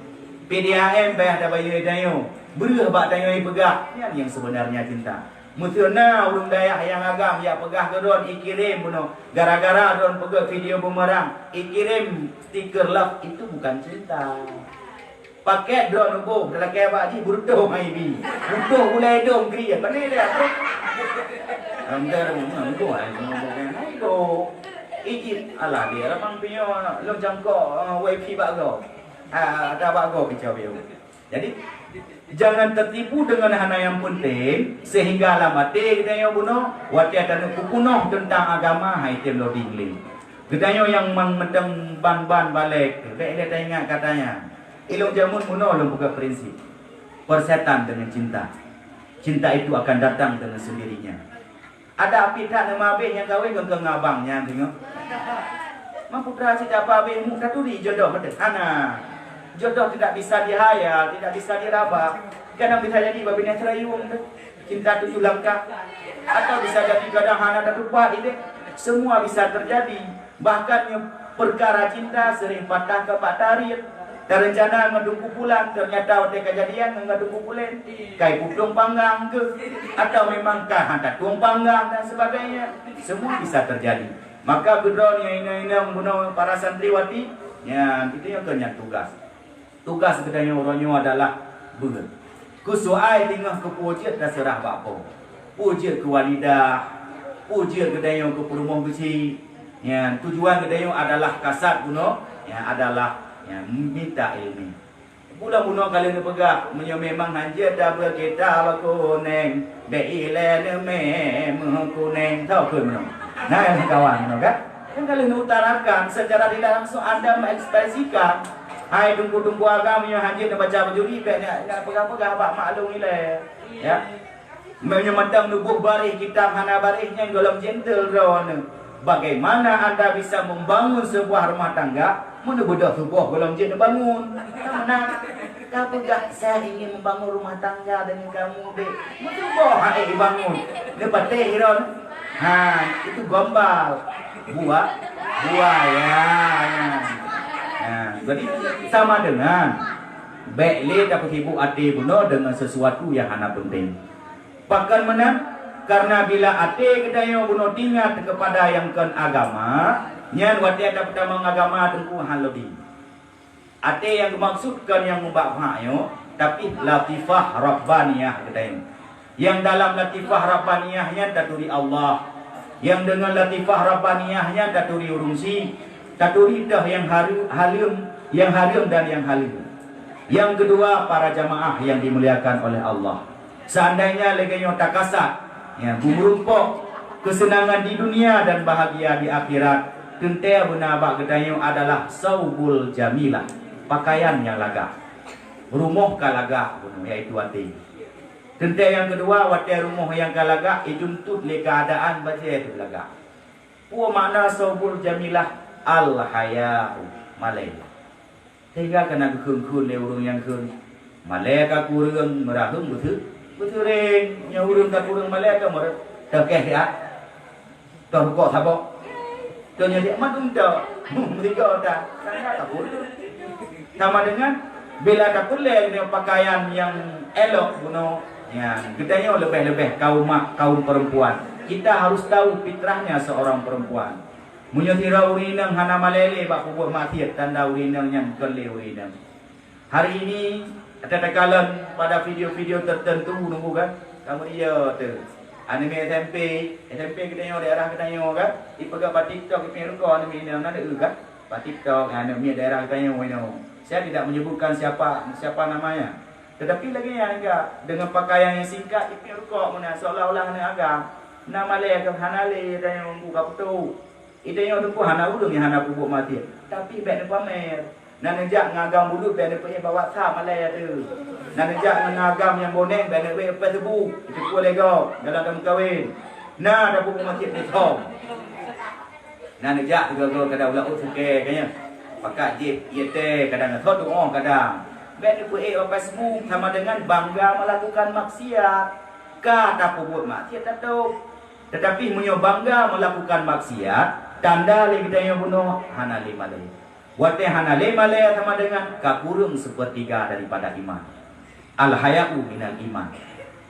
PDAM payah ada bayi dayo, berah bak dayo pegah, yang sebenarnya cinta. Mutuna urung dayak yang agam ya pegah ke don ikirim buno, gara-gara don pegah video bumerang, ikirim stiker love itu bukan cinta. pakai drone nubuh dalam kebak ji butuh mai bi. Butuh mulai dong kriya. Pandai dia. Anggar mangko ai mangko. Ijit ala dia lamang pinyo long jangko wifi bak go. Ada bak go kicau bio. Jadi jangan tertipu dengan hana yang penting sehingga lamate kita yo buno wati ada kukunoh tentang agama hai tem loading link. Kita yo yang mengmedeng ban-ban balik. Dia ingat katanya. Ilmu jamun buno lo buka prinsip. Persetan dengan cinta. Cinta itu akan datang dengan sendirinya. Ada api tak nama abih yang kawin ke ngabangnya tengok. Mak putra cita apa abih mu taturi jodoh sederhana. Jodoh tidak bisa dihayal, tidak bisa diraba. Kadang bisa jadi babina cerayung tu. Cinta tu langkah. Atau bisa jadi kadang hana datu kuat itu. Semua bisa terjadi. Bahkan yang perkara cinta sering patah ke patarir. Dan rencana ngedungku pulang, ternyata waktu kejadian ngedungku pulang. Kai putung panggang ke, atau memangkah hantar tuang panggang dan sebagainya. Semua bisa terjadi. Maka gedron yang ini membunuh para santriwati, ya itu yang kenyat tugas. Tugas kedanya orangnya adalah ber. Kusuai tinggal ke pujiat dan serah bapa. Pujiat ke walidah, pujiat kedanya ke perumah besi. Ya tujuan kedanya adalah kasat bunuh, ya adalah ya minta ilmu. Pula bunuh kali ni pegak memang hanya dah berkita bakuneng beile ne kuneng tahu ke bunuh. Nah kawan bunuh kan? Kan kali ni utarakan secara tidak langsung anda mengekspresikan. Hai tunggu-tunggu agama yang hanya nak baca bajuri nak pegang-pegang abak maklum ni lah. Ya. Menyematang nubuh barih kitab hana barihnya dalam gentle drone. Bagaimana anda bisa membangun sebuah rumah tangga? Mana bodoh sebuah golong jin bangun. Mana? Kau enggak saya ingin membangun rumah tangga dengan kamu dek. Mana boh hai bangun. Lepas teh hiron. Ha, itu gombal. Buah ya. Jadi sama dengan baiklah dapat ibu hati bunuh dengan sesuatu yang hana penting. Pakan mana? Karena bila hati kita yang bunuh tinggal kepada yang kan agama, nyan wati ada pertama agama tengku halodi. Hati yang dimaksudkan yang membahaknya, tapi latifah rabbaniyah kita yang. Yang dalam latifah rabbaniyahnya daturi Allah. Yang dengan latifah rabbaniyahnya daturi urungsi. Taturi dah yang halim dan yang halim. Yang kedua para jamaah yang dimuliakan oleh Allah. Seandainya leganya tak kasat, ya burumpok kesenangan di dunia dan bahagia di akhirat. Tentu benar gedayo adalah saubul jamilah, pakaian yang laga. Rumah kalaga yaitu hati. Tentu yang kedua wati rumah yang kalaga itu untuk keadaan baca itu laga. Puan makna saubul jamilah al-haya'u malai. Sehingga kena kekun le urung yang kun. Malai ka kurang merahum betul. Betul ring nya urung ka kurang malai ka mer tekeh ya. Toh kok sabok. Toh nya madung dah. Mereka dah. Sangat takut. Sama dengan bila takut le dengan pakaian yang elok buno ya, gedanya lebih-lebih kaum perempuan. Kita harus tahu fitrahnya seorang perempuan. Munyatira urinang hana malele bak buat matiat tanda urinang yang kele urinang. Hari ini ada tekalan pada video-video tertentu nunggu kan. Kamu dia tu. Anime SMP kita yang daerah kita yang kan. Ipaga pada TikTok kita ruko anime ini ada kan. Pada TikTok anime daerah kita yang saya tidak menyebutkan siapa namanya. Tetapi lagi yang enggak dengan pakaian yang singkat kita ruko mana seolah-olah hana agam. Nama le ke hanale dan yang buka betul. Itu yang tu hana ulung yang hana bubuk mati. Tapi baik pamer. Nak nejak ngagam bulu baik dia bawa sah malai tu. Nak nejak ngagam yang boneng baik dia apa tebu. Itu pun lego dalam kamu kahwin. Nah dah bubuk mati ni thom. Nak nejak juga kadang ulah suke kayaknya. Pakai jip yete kadang thot doang kadang. Baik dia apa semua sama dengan bangga melakukan maksiat. Kata bubuk mati tahu. Tetapi bangga melakukan maksiat. Tanda lagi kita yang bunuh hana lima lagi. Wate hana lima lagi sama dengan kakurung sepertiga daripada iman. Al-haya'u minal iman.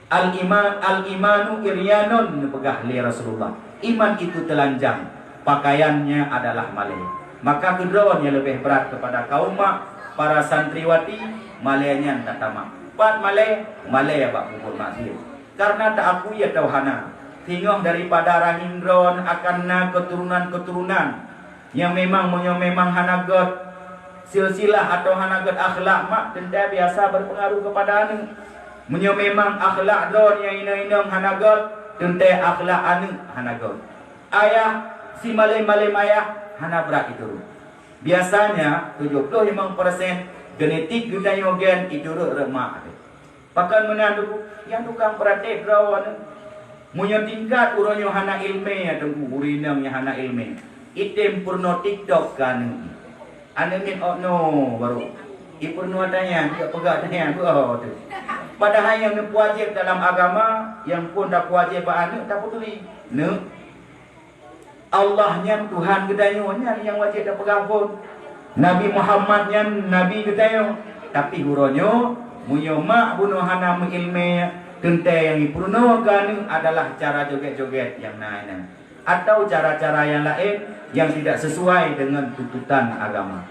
Al-imanu iryanun pegah li Rasulullah. Iman itu telanjang. Pakaiannya adalah malai. Maka kedua yang lebih berat kepada kaum mak para santriwati malenya tak tamak. Pat malaya bak kubur maksiat. Karena tak akui ya tauhana. Tinggal daripada rahindron akan keturunan-keturunan yang memang hanagot silsilah atau hanagot akhlak mak tentu biasa berpengaruh kepada anu. Memang akhlak don yang ina-ina hanagot tentu akhlak anu hanagot. Ayah si malay ayah hana berat itu. Biasanya 75% genetik budaya gen itu remak. Pakan menandu yang tukang praktek rawan. Munyo tingkat uronyo hana ilme atau urinam yang hana ilme. Item purno TikTok kan. Ane min no baru. Ipurno tanya, dia pegak tanya tu. Padahal yang wajib dalam agama yang pun dak wajib anu tak peduli. Ne. Allahnya Tuhan gedayonya yang wajib dak pegang pun. Nabi Muhammadnya nabi gedayo. Tapi uronyo munyo mak bunuh hana ilme tentang yang dipurnokan adalah cara joget-joget yang lain atau cara-cara yang lain yang tidak sesuai dengan tuntutan agama.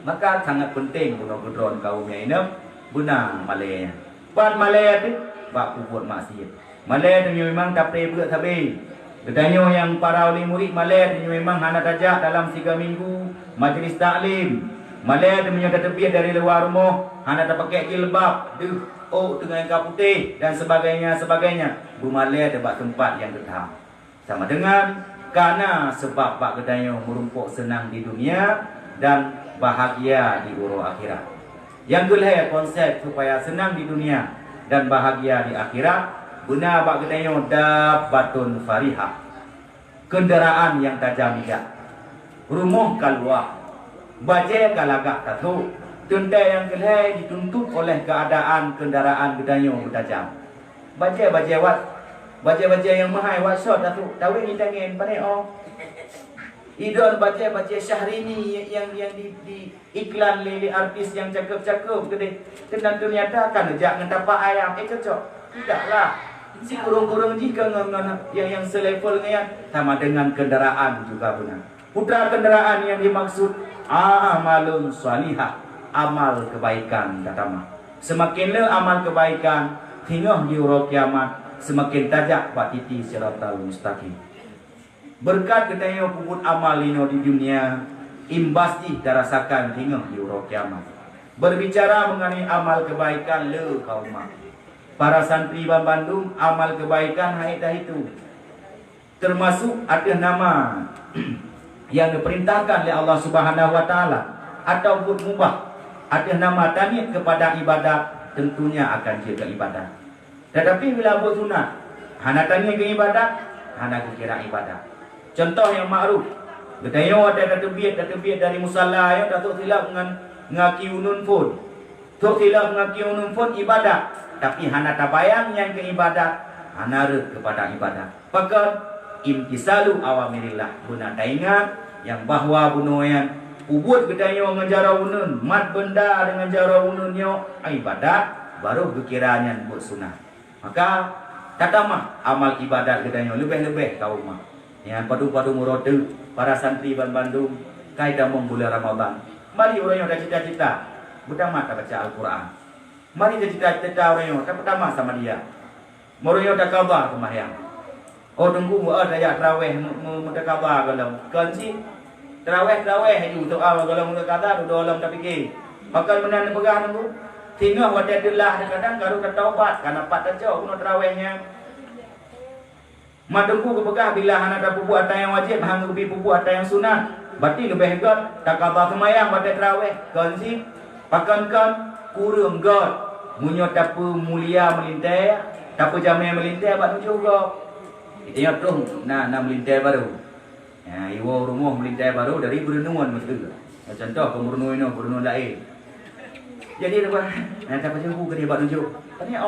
Maka sangat penting bunuh gedron kaumnya ini guna Malaya. Pan Malaya tu bak kubur maksiat. Malaya tu memang tak perlu tabi. Katanya yang para wali murid Malaya tu memang hana tajak dalam 3 minggu majlis taklim. Malaya tu menyata terbit dari luar rumah hana tak pakai jilbab. Dengan kain putih dan sebagainya. Bumalaya dapat tempat yang tetap. Sama dengan karena sebab bak gedayo merumpuk senang di dunia dan bahagia di uro akhirat. Yang gelai konsep supaya senang di dunia dan bahagia di akhirat, benar bak gedayo dabatun farihah. Kendaraan yang tajam tidak. Rumah keluar. Baje kalagak tatu. Tenda yang gelai dituntut oleh keadaan kendaraan gedayo bertajam. Baca yang mahal wasot tu. Tahu ni tangan pandai idol baca Syahrini yang di iklan lili artis yang cakap-cakap gede. Dan ternyata kan jak ngentapa ayam cocok. Tidaklah. Si kurung-kurung jika yang selevel dengan sama dengan kendaraan juga benar. Putra kendaraan yang dimaksud amalun salihah. Amal kebaikan katama. Semakin le amal kebaikan hingga di uro kiamat semakin tajak batiti siratal mustaqim. Berkat ketanya puput amal ino di dunia imbas dirasakan hingga di uro kiamat. Berbicara mengenai amal kebaikan le kaum para santri Bandung amal kebaikan dah itu. Termasuk ada nama yang diperintahkan oleh Allah Subhanahu wa taala ataupun mubah. Ada nama tanit kepada ibadat tentunya akan jaga ibadat. Tetapi bila buat sunat, hana tanit ke ibadat, hana kira ibadat. Contoh yang ma'ruf, getayo ada terbit dari musalla yang tak silap dengan ngaki unun pun. Tak silap ngaki unun pun ibadat, tapi hana tabayang yang ke ibadat, hana kepada ibadat. Pakat imtisalu awamirillah, guna ingat yang bahwa bunuyan ubud gedayo ngejara unun mat benda dengan jara ununnya ibadat baru bekiranya buat sunat. Maka kata mah amal ibadat gedayo lebih-lebih kau mah yang padu-padu murodu para santri Bandung kaidah membulan Ramadan. Mari orang yang ada cita-cita pertama baca Al-Quran. Mari cita-cita orang yang pertama sama dia. Moroyo tak kabar sembahyang. Tunggu ada ya tarawih muda kabar kalau kan sih Terawih itu tu awal kalau mula kata tu dalam tak fikir. Makan menan pegang tu. Tengok wadah delah kadang kalau taubat karena pat tajau guna terawihnya. Madengku ke pegah bila hana ada pupu ada yang wajib hang lebih pupu ada yang sunat. Berarti lebih god tak kabar semayang pada terawih. Kan si pakan kurang god. Munyo tapu mulia melintai, tapu jamnya melintai batu juga. Itu tu nah melintai baru. Ya, iwo rumah melintai baru dari berenungan betul. Contoh berenung lain. Jadi apa? Nanti apa sih buku dia buat tunjuk. Tanya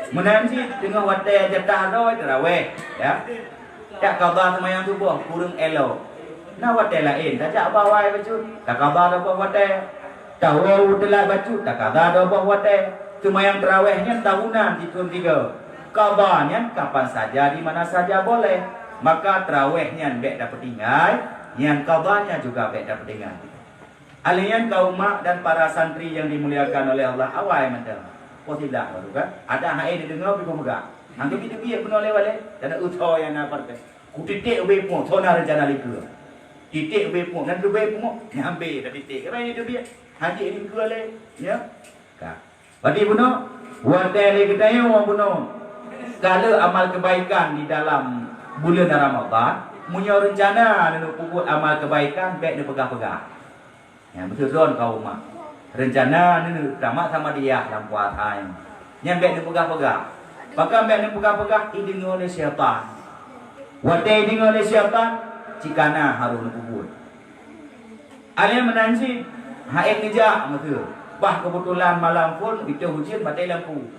menan sih tengah wadah jatah doi terawih, ya. Tak kabar sama yang tu buah kurang elo. Nah wadah lain, tak cak bawai baju. Tak kabar apa wadah. Tahu telah baju, tak kabar apa wadah. Cuma yang terawihnya tahunan di 3. Kabarnya kapan saja di mana saja boleh. Maka terawihnya bek dapat tinggal, yang kabarnya juga bek dapat tinggal. Alian kaum mak dan para santri yang dimuliakan oleh Allah, awal macam positif baru kan? Ada hai dia dengar pergi pegang. Angkat kita biar benar lewat dan utho yang nak pakai. Ku titik we pun thona rencana liku. Titik we pun dan we pun ambil dah titik. Apa ini dia biar? Haji ini ke le, ya? Ka. Padi buno, wadai le kedai orang buno. Kalau amal kebaikan di dalam bulan Ramadan, punya rencana nak buat amal kebaikan, baik dia pegang-pegang. Ya, betul don kau mak. Rencana ni tamat sama dia dalam puasa ini. Yang baik dia pegang-pegang. Maka baik dia pegang-pegang, ini oleh syaitan. Wadai ini oleh syaitan, cikana harus nak buat. Alia menanti, haid nijak betul. Bah kebetulan malam pun itu hujan mati lampu.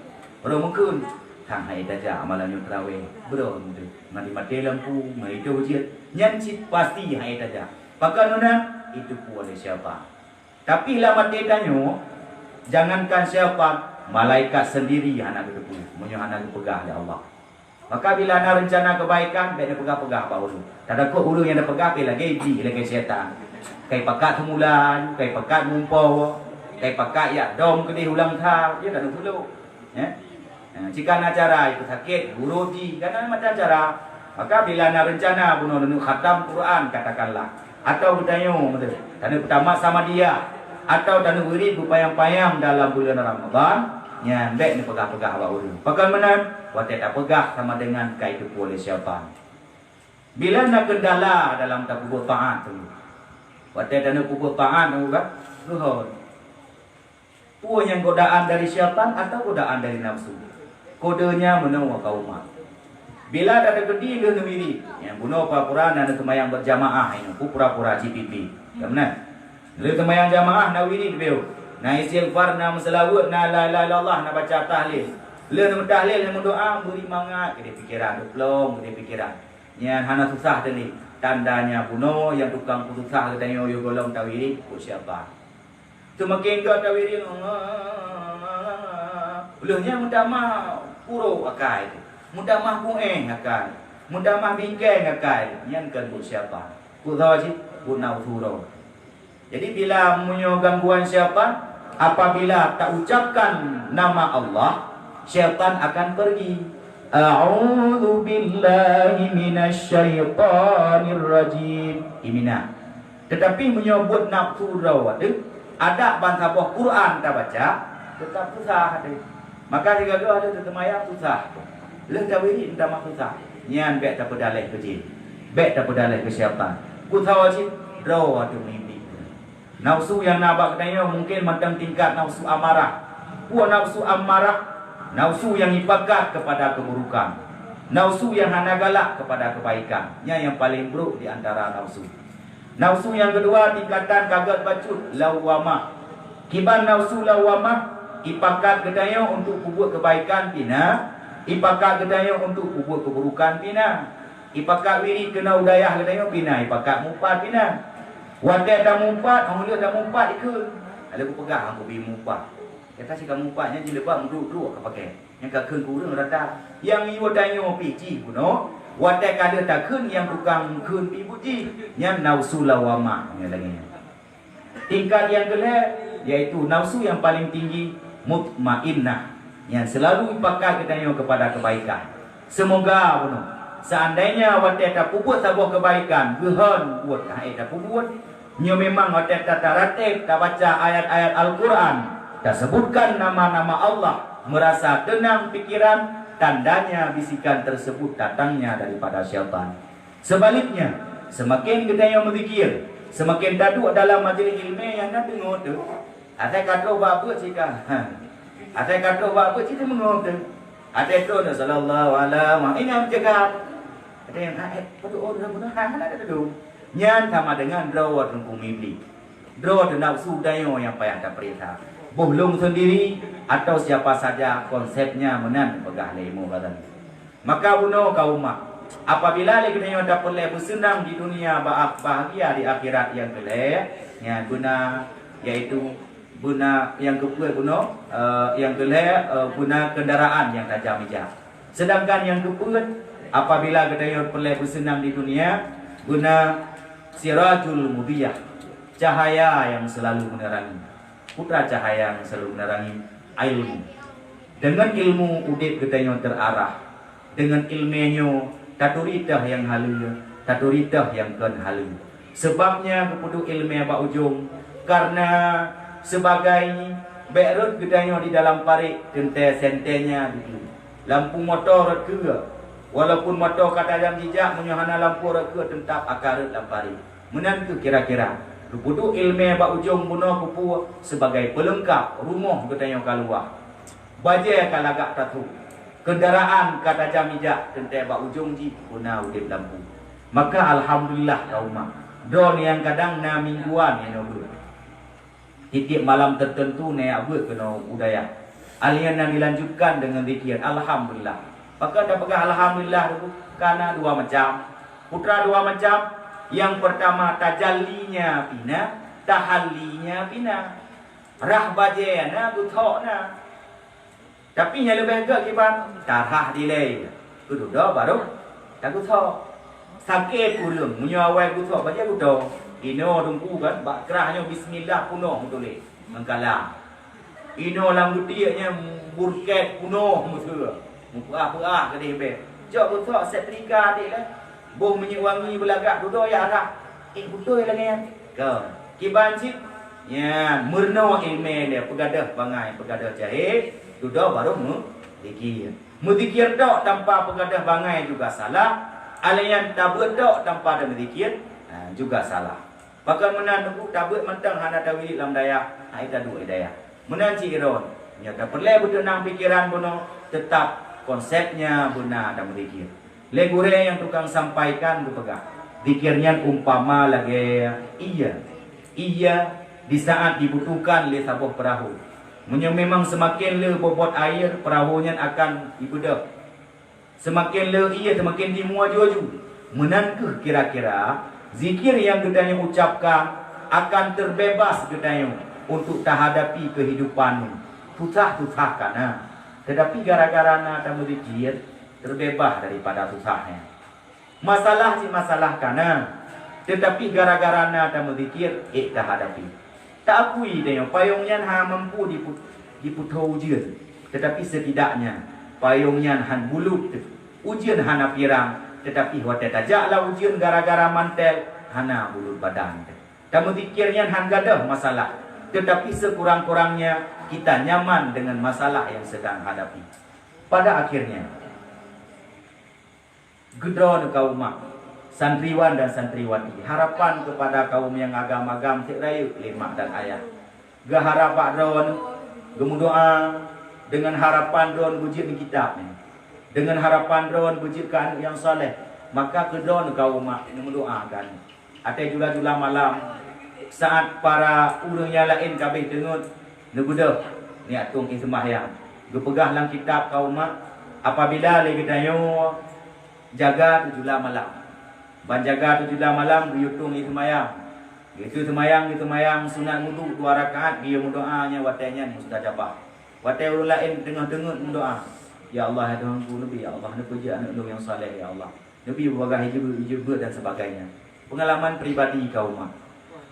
Baru mungkin thang haid aja malamnya terawih. Bro, mati lampu, mati itu hujan. Nyanci pasti haid aja. Maka nona itu pun oleh syaitan. Tapi lah mati tanya, jangankan syaitan, malaikat sendiri anak itu pun, menyo anak pegang oleh Allah. Maka bila ada rencana kebaikan, baik dia pegang-pegang baru. Tak ada kok ulu yang dia pegang lagi di lagi syaitan. Kai pakat semulan, kai pakat mumpau, kai pakat ya dom kedih ulang tahun, dia tak nak dulu. Ya. Jika nak cara itu sakit, guru di, kan macam cara. Maka bila nak rencana bunuh nak khatam Quran katakanlah, atau bertanya betul, tak nak pertama sama dia, atau tak nak wirid berpayang-payang dalam bulan Ramadan, ya baik ni pegang-pegang awak ulu. Bagaimana? Watak tak pegang sama dengan kai itu oleh syaitan. Bila nak kendala dalam takubur taat tu. Watak dana kubur taat tu kan? Luhur. Puan yang godaan dari syaitan atau godaan dari nafsu. Kodenya menawar kaum mak. Bila ada gedi dia nawiri. Yang bunuh pura-pura dan semayang berjamaah ini. Pura-pura CPP. Tak benar? Dia semayang jamaah nawiri dia. Na istighfar, na selawat, na la ilaha illallah, na baca tahlil. Le nak tahlil, nak doa, beri mangat ke dia fikiran, plong ke dia fikiran. Yang hana susah tadi. Tandanya bunuh yang tukang susah katanya yo golong tawiri ku siapa. Semakin kau tawiri ulahnya mudamah puro akai. Mudamah pueng akai. Mudamah bingkeng akai. Yang kan ku siapa. Ku tahu sih ku nau suro. Jadi bila munyo gangguan syaitan, apabila tak ucapkan nama Allah, syaitan akan pergi. A'udzu billahi minasyaitonir rajim. Imina. Tetapi menyebut nafsu rawat ada bangsa buah Quran tak baca, tetap susah ada. Maka jika ada tetemaya susah. Leh tawiri entah mak susah. Nyan bet tak pedalih kecil. Bet tak pedalih ke syaitan. Ku tahu sih rawat mimpi. Nafsu yang nabak katanya mungkin macam tingkat nafsu amarah. Puan nafsu amarah, nafsu yang ibagat kepada keburukan, nafsu yang hana galak kepada kebaikan. Yang paling buruk di antara nafsu. Nafsu yang kedua tingkatan kagat bacut, lawamah. Kiban nafsu lawamah, ipakat gedaya untuk buat kebaikan pina, ipakat gedaya untuk buat keburukan pina. Ipakat wiri kena udayah gedaya pina, ipakat mumpat pina. Wadah dah mumpat, orang dia dah mumpat ikut. Ada aku pegang aku pergi mumpat. Kata si kamu mumpatnya je lepas muduk-duduk ke pakai. Yang kakun kurang rata. Yang iwa tanya piji kuno. Wadah kada takun yang tukang kun pi puji. Yang nafsu lawamah. Yang lagi. Tingkat yang kedua yaitu nafsu yang paling tinggi mutmainnah. Yang selalu pakai katanya kepada kebaikan. Semoga kuno. Seandainya wadah tak buat sebuah kebaikan, gehan buat tak buat. Nyo memang wadah tak ratib, tak baca ayat-ayat Al-Quran, tak sebutkan nama-nama Allah, merasa tenang pikiran, tandanya bisikan tersebut datangnya daripada syaitan. Sebaliknya, semakin kita yang berzikir, semakin duduk dalam majlis ilmu yang nak dengar tu, ada kata apa jika, ada kata apa jika mendengar tu, ada tu sallallahu alaihi wasallam ini yang jaga. Ada yang betul betul ada tu. Nyan sama dengan drawat rungkung mimpi. Drawat nafsu dayo yang payah tak perintah. Belum sendiri atau siapa saja konsepnya menan pegah lemu kata. Maka bunuh kaum mak. Apabila lagi dayo dapat bersenang di dunia bahagia di akhirat yang kelak, nya guna yaitu guna yang kedua bunuh yang kelak guna kendaraan yang tajam hijab. Sedangkan yang kedua apabila kita perlu bersenang di dunia guna sirajul mudiyah, cahaya yang selalu menerangi. Putra cahaya yang selalu menerangi ilmu. Dengan ilmu udip kita terarah. Dengan ilmunya taturitah yang halu, taturitah yang kan halu. Sebabnya keputu ilmu ba ujung karena sebagai berut gedanya di dalam parit tente sentenya dulu. Lampu motor ke walaupun motor kata jam jejak menyuhana lampu ke tetap akar lampari. Menantu kira-kira keputu ilmu ba ujung bunuh pupu sebagai pelengkap rumah gedanya keluar. Baje kalagak tatu. Kendaraan kata jam jejak tente ba ujung ji guna udip lampu. Maka alhamdulillah kaumah. Don yang kadang na mingguan yang nobel. Tiap malam tertentu ne abut kena budaya. Alian yang dilanjutkan dengan zikir alhamdulillah. Maka dah pegang alhamdulillah dulu karena dua macam. Putra dua macam. Yang pertama tajallinya pina, tahallinya pina. Rahbajena buthokna. Tapi yang lebih agak kiban tarah delay. Itu dah baru tak buthok. Sakit pulang, menyawai butuh baca butuh. Ino tunggu kan, bakrahnya Bismillah punuh tulis, mengkalah. Ino lambu tiaknya burket punuh musuh. Muka-muka ke dia. Jok butuh setrika dia lah. Boh minyak wangi belagak duduk ya arah. Butuh lagi ya. Kau, kibancit. Ya, murno ilmu dia pegadah bangai, pegadah jahit. Duduk baru dikir. Mudikir dok tanpa pegadah bangai juga salah. Alayan tabut dok tanpa ada berzikir juga salah. Bahkan menantu tabut mentang hana tawil dalam daya, kita dua daya. Menanci iron, nyata perlu betul nang pikiran bono tetap konsepnya benar dalam berzikir. Legure yang tukang sampaikan tu pegang. Zikirnya umpama lagi iya di saat dibutuhkan le sabuh perahu. Memang semakin le bobot air perahunya akan dibedah. Semakin le semakin dimuaju-aju. Menantu kira-kira zikir yang gedanya ucapkan akan terbebas gedanya untuk terhadapi kehidupanmu. Susah-susah kan. Tetapi gara-gara nak berzikir terbebas daripada susahnya. Masalah si masalah kana. Tetapi gara-gara nak berzikir terhadapi. Tak akui dia payungnya mampu diputou ujian. Tetapi setidaknya payungnya han bulut ujian hana pirang tetapi hotel tajaklah ujian gara-gara mantel hana bulut badan. Kamu fikirnya han gadah masalah tetapi sekurang-kurangnya kita nyaman dengan masalah yang sedang hadapi. Pada akhirnya gedron kaum santriwan dan santriwati harapan kepada kaum yang agam-agam tikrayu lima dan ayat gaharapak dron gemudoa dengan harapan drone bujit di kitab ni. Dengan harapan drone bujit ke anak yang soleh. Maka ke drone kau umat ini mendoakan. Ada jula-jula malam. Saat para urang yang lain kabeh dengut. Negudah. Ni atung ismahyang. Gepegah dalam kitab kau umat. Apabila lagi dayo jaga 7 malam. Ban jaga 7 malam diutung ismahyang. Itu semayang sunat wudu 2 rakaat. Dia mendoanya watanya sudah jabah. Watai orang lain dengar-dengar mendoa. Ya Allah, ya Tuhanku, Nabi, ya Allah, Nabi anak yang saleh, ya Allah. Nabi berbagai hijab dan sebagainya. Pengalaman pribadi kaum mak.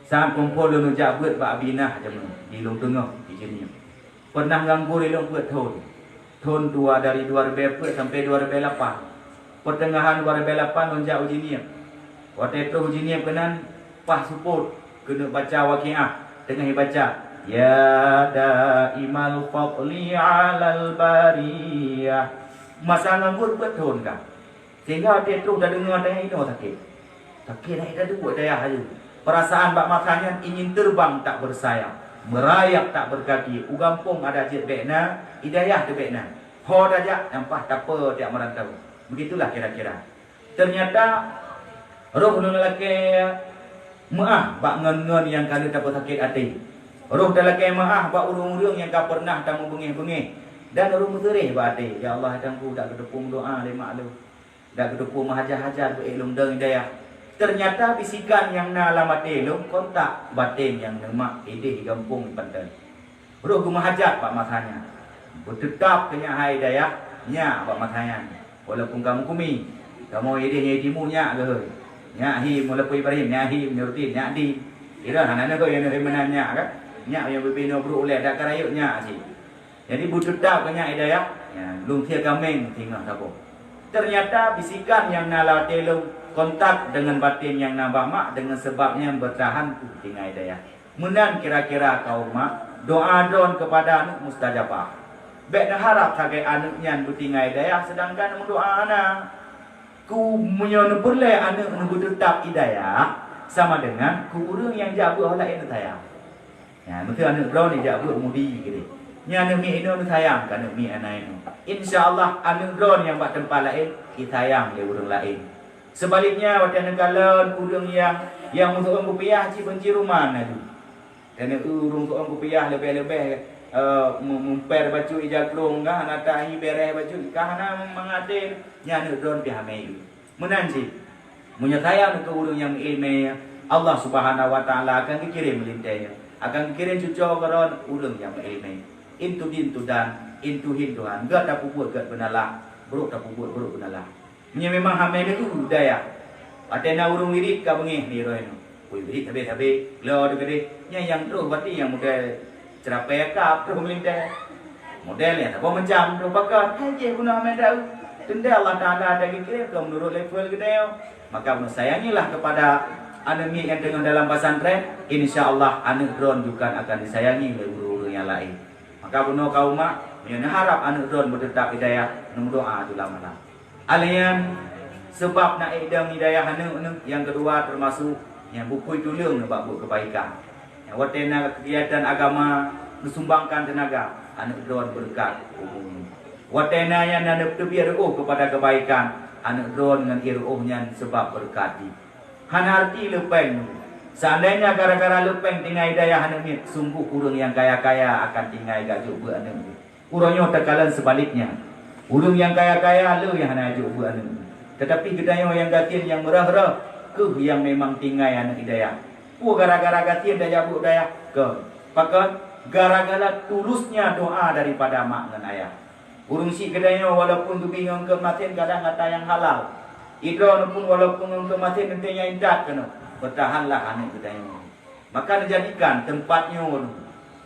Saat kumpul lu ngejak buat Pak Abinah je di Long Tengah di sini. Pernah ganggu di Long buat tahun. Tahun 2 dari 2004 sampai 2008. Pertengahan 2008 lonjak uji niat. Waktu itu uji niat kenan pas support kena baca waqiah tengah baca ya daimal fadli alal bariyah. Masa nganggur betul kan. Sehingga dia terus dah dengar dah ini sakit. Sakit dah dua daya aja. Perasaan bak makanya ingin terbang tak bersayap, merayap tak berkaki. Ugampung ada jet bekna, hidayah tu bekna. Ho dajak nampak tak apa dia merantau. Begitulah kira-kira. Ternyata roh lelaki maaf bak ngen-ngen yang kali tak sakit hati. Roh lelaki maaf bak urung-urung yang kau pernah tak membengih-bengih. Dan roh muterih bak hati. Ya Allah hadangku dak kedepung doa lemak lu. Dak kedepung hajar-hajar bu ilmu dan hidayah. Ternyata bisikan yang na alamat elong kontak batin yang lemak ide gampung pantai. Roh gemahajat pak matanya. Bertetap kenya hai daya nya pak matanya. Walaupun kamu kumi, kamu ide nya timu nya ke. Nya hi walaupun Ibrahim nya hi menurutin nya di. Kira anak-anak kau yang menanya kan, nyak yang berbina beroleh dah kerayuknya sih. Jadi butuh tahu kan nyak hidayah, ya, lung tia kameng tinggal tapo. Ternyata bisikan yang nala telung kontak dengan batin yang nambah mak dengan sebabnya bertahan tu tinggal hidayah. Munan kira-kira kau mak doa don kepada anak mustajabah. Bek nak harap sebagai anaknya bertinggal hidayah, sedangkan doa anak ku menyono perle anak nunggu tetap hidayah sama dengan ku urang yang jabu oleh anak saya. Ya, betul anak drone ni jabu mudi gitu. Nya anak mi ino sayang kan anak mi anak ino. Insyaallah anak drone yang buat tempat lain kita sayang dia urang lain. Sebaliknya waktu negara urang yang untuk orang rupiah ci benci rumah na tu. Dan urang untuk orang rupiah lebih-lebih memper baju ijakrong kah nata hi bereh baju kah na mengadil nya anak drone pihak meyu. Menanti menyayang ke urang yang ilmu Allah Subhanahu wa taala akan dikirim melintainya. Akan dikirim cucu keron urang yang ilmu. Intu dintu dan intu hinduan gak tak buat gak benalah buruk tak buat buruk benalah nya memang hamil itu daya atena urung wirid ka bengi ni roeno wirid habis lo de gede nya yang terus berarti yang model cerapai kap terus melintas modelnya tak macam tu pakat haje guna hamil dah tenda Allah Taala ada kira ke menurut level gede maka sayangilah kepada anak yang dengan dalam pesantren insyaallah anak drone juga akan disayangi oleh guru-guru yang lain. Maka bunuh kaum mak, yang harap anak drone bertetap hidayah, doa tu lama-lama. Alian sebab nak idam hidayah anak yang kedua termasuk yang buku tulung nak buat kebaikan. Yang watena kegiatan agama mensumbangkan tenaga, anak drone berkat umum. Watena yang nak terbiar kepada kebaikan, anak drone dengan iruhnya sebab berkati. Hanarti lepeng. Seandainya gara-gara lepeng tinggal hidayah anak ni, sungguh urang yang kaya-kaya akan tinggal gajuk buat anak ni. Urangnya terkalan sebaliknya. Urang yang kaya-kaya lu yang nak gajuk buat anak ni. Tetapi gedaya yang gatin yang merah-merah ke yang memang tinggal anak hidayah. Gara-gara gatin dah jabuk daya ke. Pakat gara-gara tulusnya doa daripada mak dan ayah. Urang si gedaya walaupun tu bingung ke matin kadang kata yang halal. Idron pun walaupun untuk matin nantinya indat kena. Bertahanlah anak kita ini. Maka dijadikan tempatnya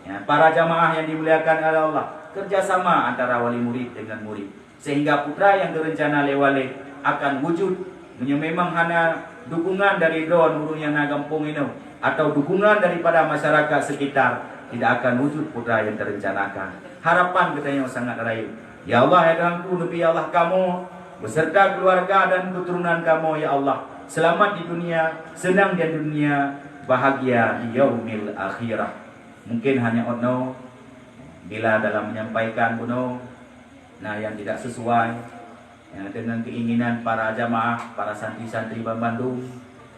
ya, para jamaah yang dimuliakan oleh Allah kerjasama antara wali murid dengan murid sehingga putra yang direncana lewale akan wujud. Memang hanya dukungan dari drone urung yang nagampung ini atau dukungan daripada masyarakat sekitar tidak akan wujud putra yang terencanakan. Harapan kita yang sangat rayu. Ya Allah ya Tuhanku, Nabi Allah kamu beserta keluarga dan keturunan kamu ya Allah. Selamat di dunia, senang di dunia, bahagia di yaumil akhirah. Mungkin hanya ono bila dalam menyampaikan buno nah yang tidak sesuai ya, dengan keinginan para jamaah, para santri-santri Bandung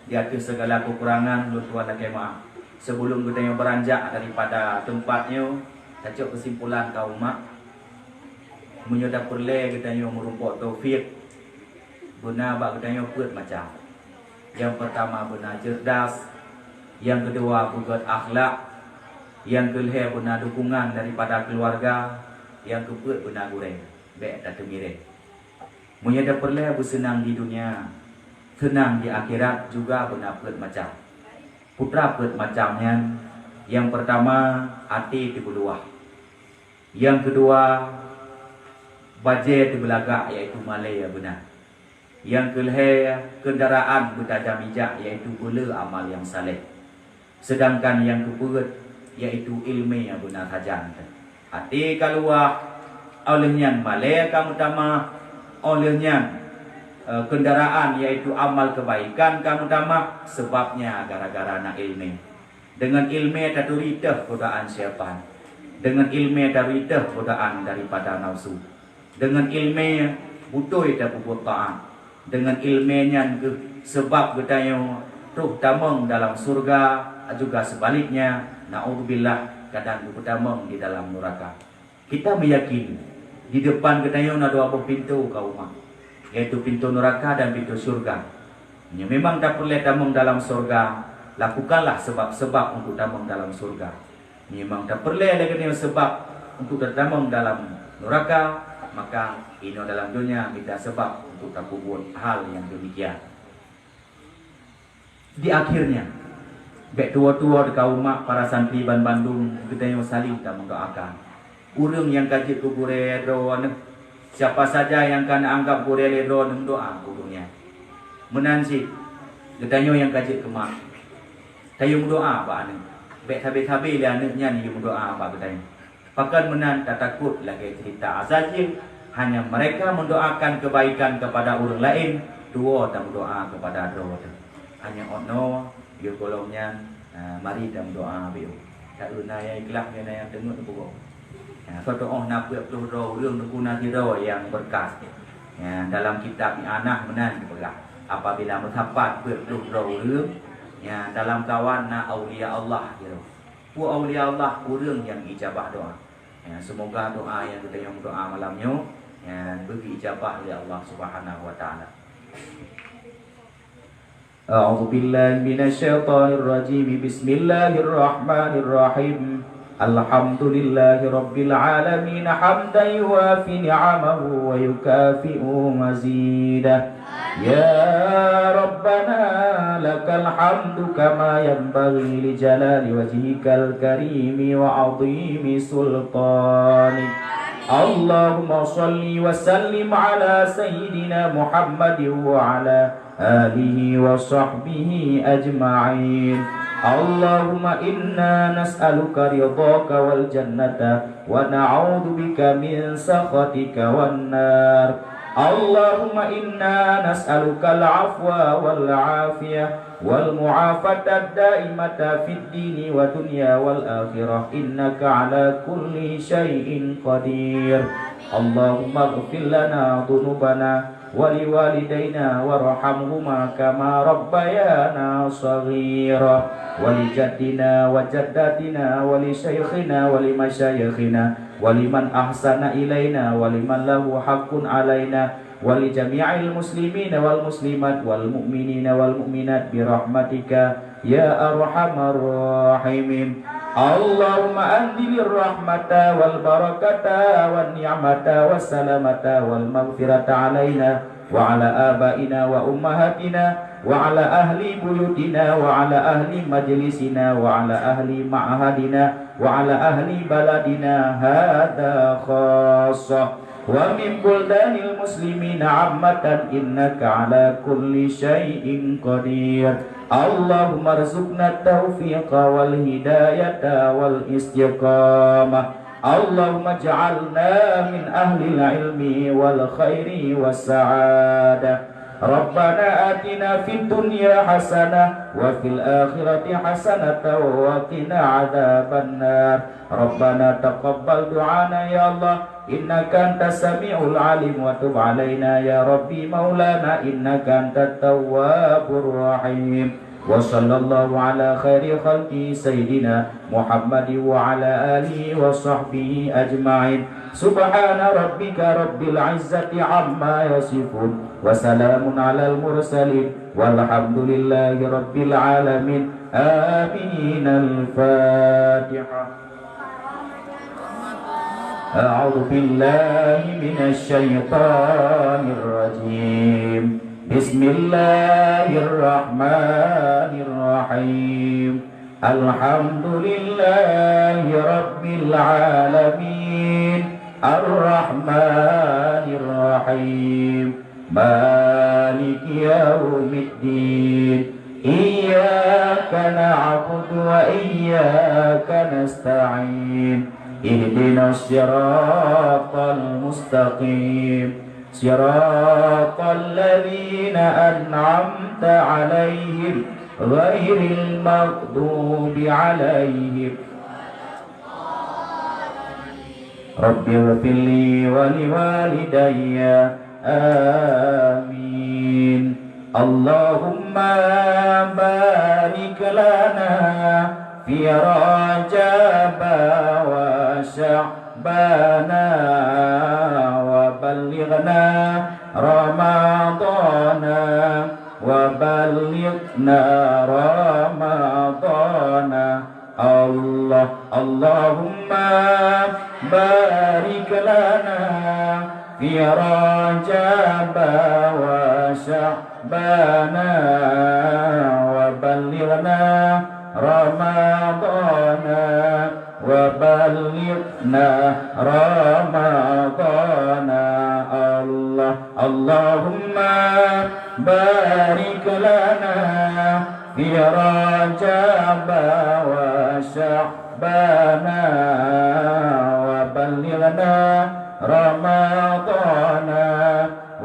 di atas segala kekurangan lu tuan lagi maaf. Sebelum kita yang beranjak daripada tempatnya, tajuk kesimpulan kaum mak menyudah perle kita yang merumpuk taufik guna bak kita yang buat macam. Yang pertama benar cerdas, yang kedua buat akhlak, yang kelihatan benar dukungan daripada keluarga, yang keempat benar goreng, baik tak termirip. Menyada perle bersenang di dunia, senang di akhirat juga benar buat macam. Putra buat macamnya, yang pertama hati di beluah, yang kedua bajet di belagak iaitu Malaya benar. Yang kelihatan kendaraan bertajam bijak iaitu bela amal yang saleh. Sedangkan yang keempat iaitu ilmu yang benar hajan. Hati keluar olehnya malaikat kamu utama, olehnya kendaraan iaitu amal kebaikan kamu utama sebabnya gara-gara nak ilmu. Dengan ilmu taturita godaan syaitan. Dengan ilmu taturita godaan daripada nafsu. Dengan ilmu butuh ita buat taat. Dengan ilmunya ke sebab gedaya ruh tamang dalam surga juga sebaliknya naudzubillah kadang tamang di dalam neraka. Kita meyakini di depan gedaya ada dua pintu kaum yaitu pintu neraka dan pintu surga. Memang tak perlu tamang dalam surga, lakukanlah sebab-sebab untuk tamang dalam surga. Memang tak perlu lagi sebab untuk tamang dalam neraka, maka ini dalam dunia minta sebab untuk tak buat hal yang demikian. Di akhirnya Bek tua-tua dekat rumah para santri Bandung kita yang saling kita mendoakan. Urang yang kaji kubur redro, siapa saja yang kan anggap kubur redro doa kuburnya. Menansi kita yang kaji kemak. Tayo doa apa ane? Bek tabe-tabe dia anaknya ni doa apa kita. Pakan menan tak takut lagi cerita azajil. Hanya mereka mendoakan kebaikan kepada orang lain, dua dan doa kepada dua. Hanya ono dia kolomnya mari dan doa biu. Tak unai ikhlas yang yang tengok tu pokok. Kau doa nak buat tu rohរឿងguna tiro yang berkas. Dalam kitab anak menan dipegang. Apabila mendapat buat tu rohរឿងdalam kawan na aulia Allah gitu. Pu aulia Allah orang yang ijabah doa. Semoga doa yang kita yang doa malamnya beri ijabah oleh Allah Subhanahu wa taala. A'udzu billahi minasyaitonir rajim. Bismillahirrahmanirrahim. Alhamdulillahi rabbil alamin hamdan yuwafi ni'amahu wa yukafi'u mazidah. Ya Rabbana lakal hamdu kama yanbaghi li jalali wajhikal karimi wa 'azimi sultanik. Allahumma salli wa sallim ala sayyidina Muhammadin wa ala alihi wa sahbihi ajma'in. Allahumma inna nas'aluka ridhaka wal jannata wa na'udzu bika min sakhatika wan nar. Allahumma inna nas'aluka al-'afwa wal 'afiyah wal mu'afata ad-daimata fid dini wa dunya wal akhirah innaka 'ala kulli syai'in qadir. Allahumma ighfir lana dhunubana wa liwalidayna warhamhuma kama rabbayana shaghira wa li jaddina wa jaddatina wa li syaikhina wa li masyayikhina waliman ahsana ilaina waliman lahu haqqun alaina wali jami'il muslimina wal muslimat wal mu'minina wal mu'minat bi rahmatika ya arhamar rahimin. Allahumma anzilir rahmata wal barakata wan ni'mata was salamata wal maghfirata alaina wa ala abaina wa ummahatina wa ala ahli buyutina wa ala ahli majlisina wa ala ahli ma'hadina wa ala ahli baladina hadha khassa wa min buldanil muslimina ammatan innaka ala kulli syai'in qadir. Allahumma rzuqna taufiqa wal hidayata wal istiqamah. Allahumma ja'alna min ahli ilmi wal khairi was sa'adah. Rabbana atina fid dunya hasanah wa fil akhirati hasanah wa qina adzabannar. Rabbana taqabbal du'ana ya Allah innaka antas samiul alim wa tub alaina ya rabbi maulana innaka antat tawwabur rahim. Wa sallallahu ala khairi khalqi sayyidina Muhammad wa ala alihi wa sahbihi ajma'in. Subhana rabbika rabbil izzati amma yasifun wa salamun alal mursalin walhamdulillahi rabbil alamin. Amin. Al-Fatihah. A'udzu billahi minasy syaithanir rajim. Bismillahirrahmanirrahim. Alhamdulillahi rabbil alamin. Ar-Rahmanir-Rahim. Maliki yaumiddin. Iyyaka na'budu wa iyyaka nasta'in. Ihdinas siratal mustaqim. Siratal ladzina an'amta 'alaihim ghairil maghdubi 'alaihim. Rabbi ighfirli wa liwalidayya. Amin. Allahumma barik lana fi Rajab wa Sya'bana wa ballighna Ramadana wa ballighna Ramadana. Allahumma barik lana fi Rajab wa Sya'bana wa ballighna رمضان الله اللهم بارك لنا في رجب وشعبان وبلغنا رمضان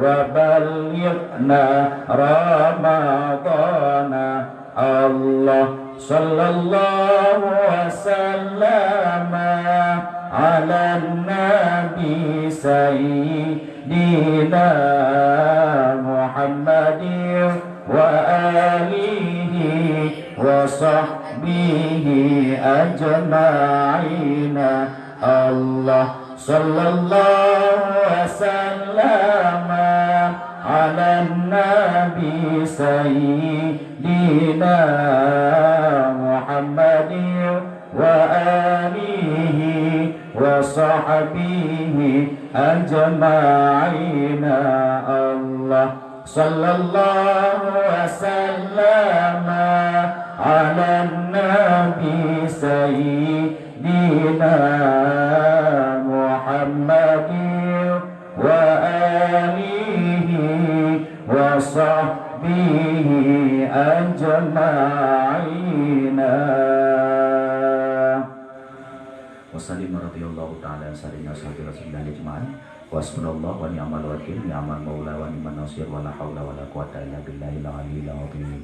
وبلغنا رمضان الله صلى الله وسلم على النبي سيدنا محمد وآله وصحبه أجمعين الله صلى الله وسلم على النبي سيدنا محمد وآله وصحبه أجمعين الله صلى الله وسلم على النبي سيدنا محمد وآله وصحبه أجمعين وسلم رضي الله تعالى عن سيدنا Rasulullah ajma'in wasbunallahu wa ni'mal wakil ni'mal maula wa ni'man nasir wa la haula wa la quwata illa billahil aliyyil azim.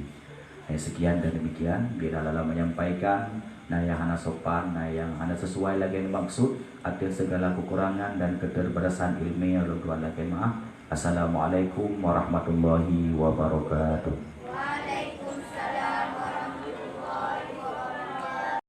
Sekian dan demikian bila lala menyampaikan nah yang hana sopan, nah yang hana sesuai lagi yang maksud atas segala kekurangan dan keterbatasan ilmiah lalu lagi maaf. Assalamualaikum warahmatullahi wabarakatuh.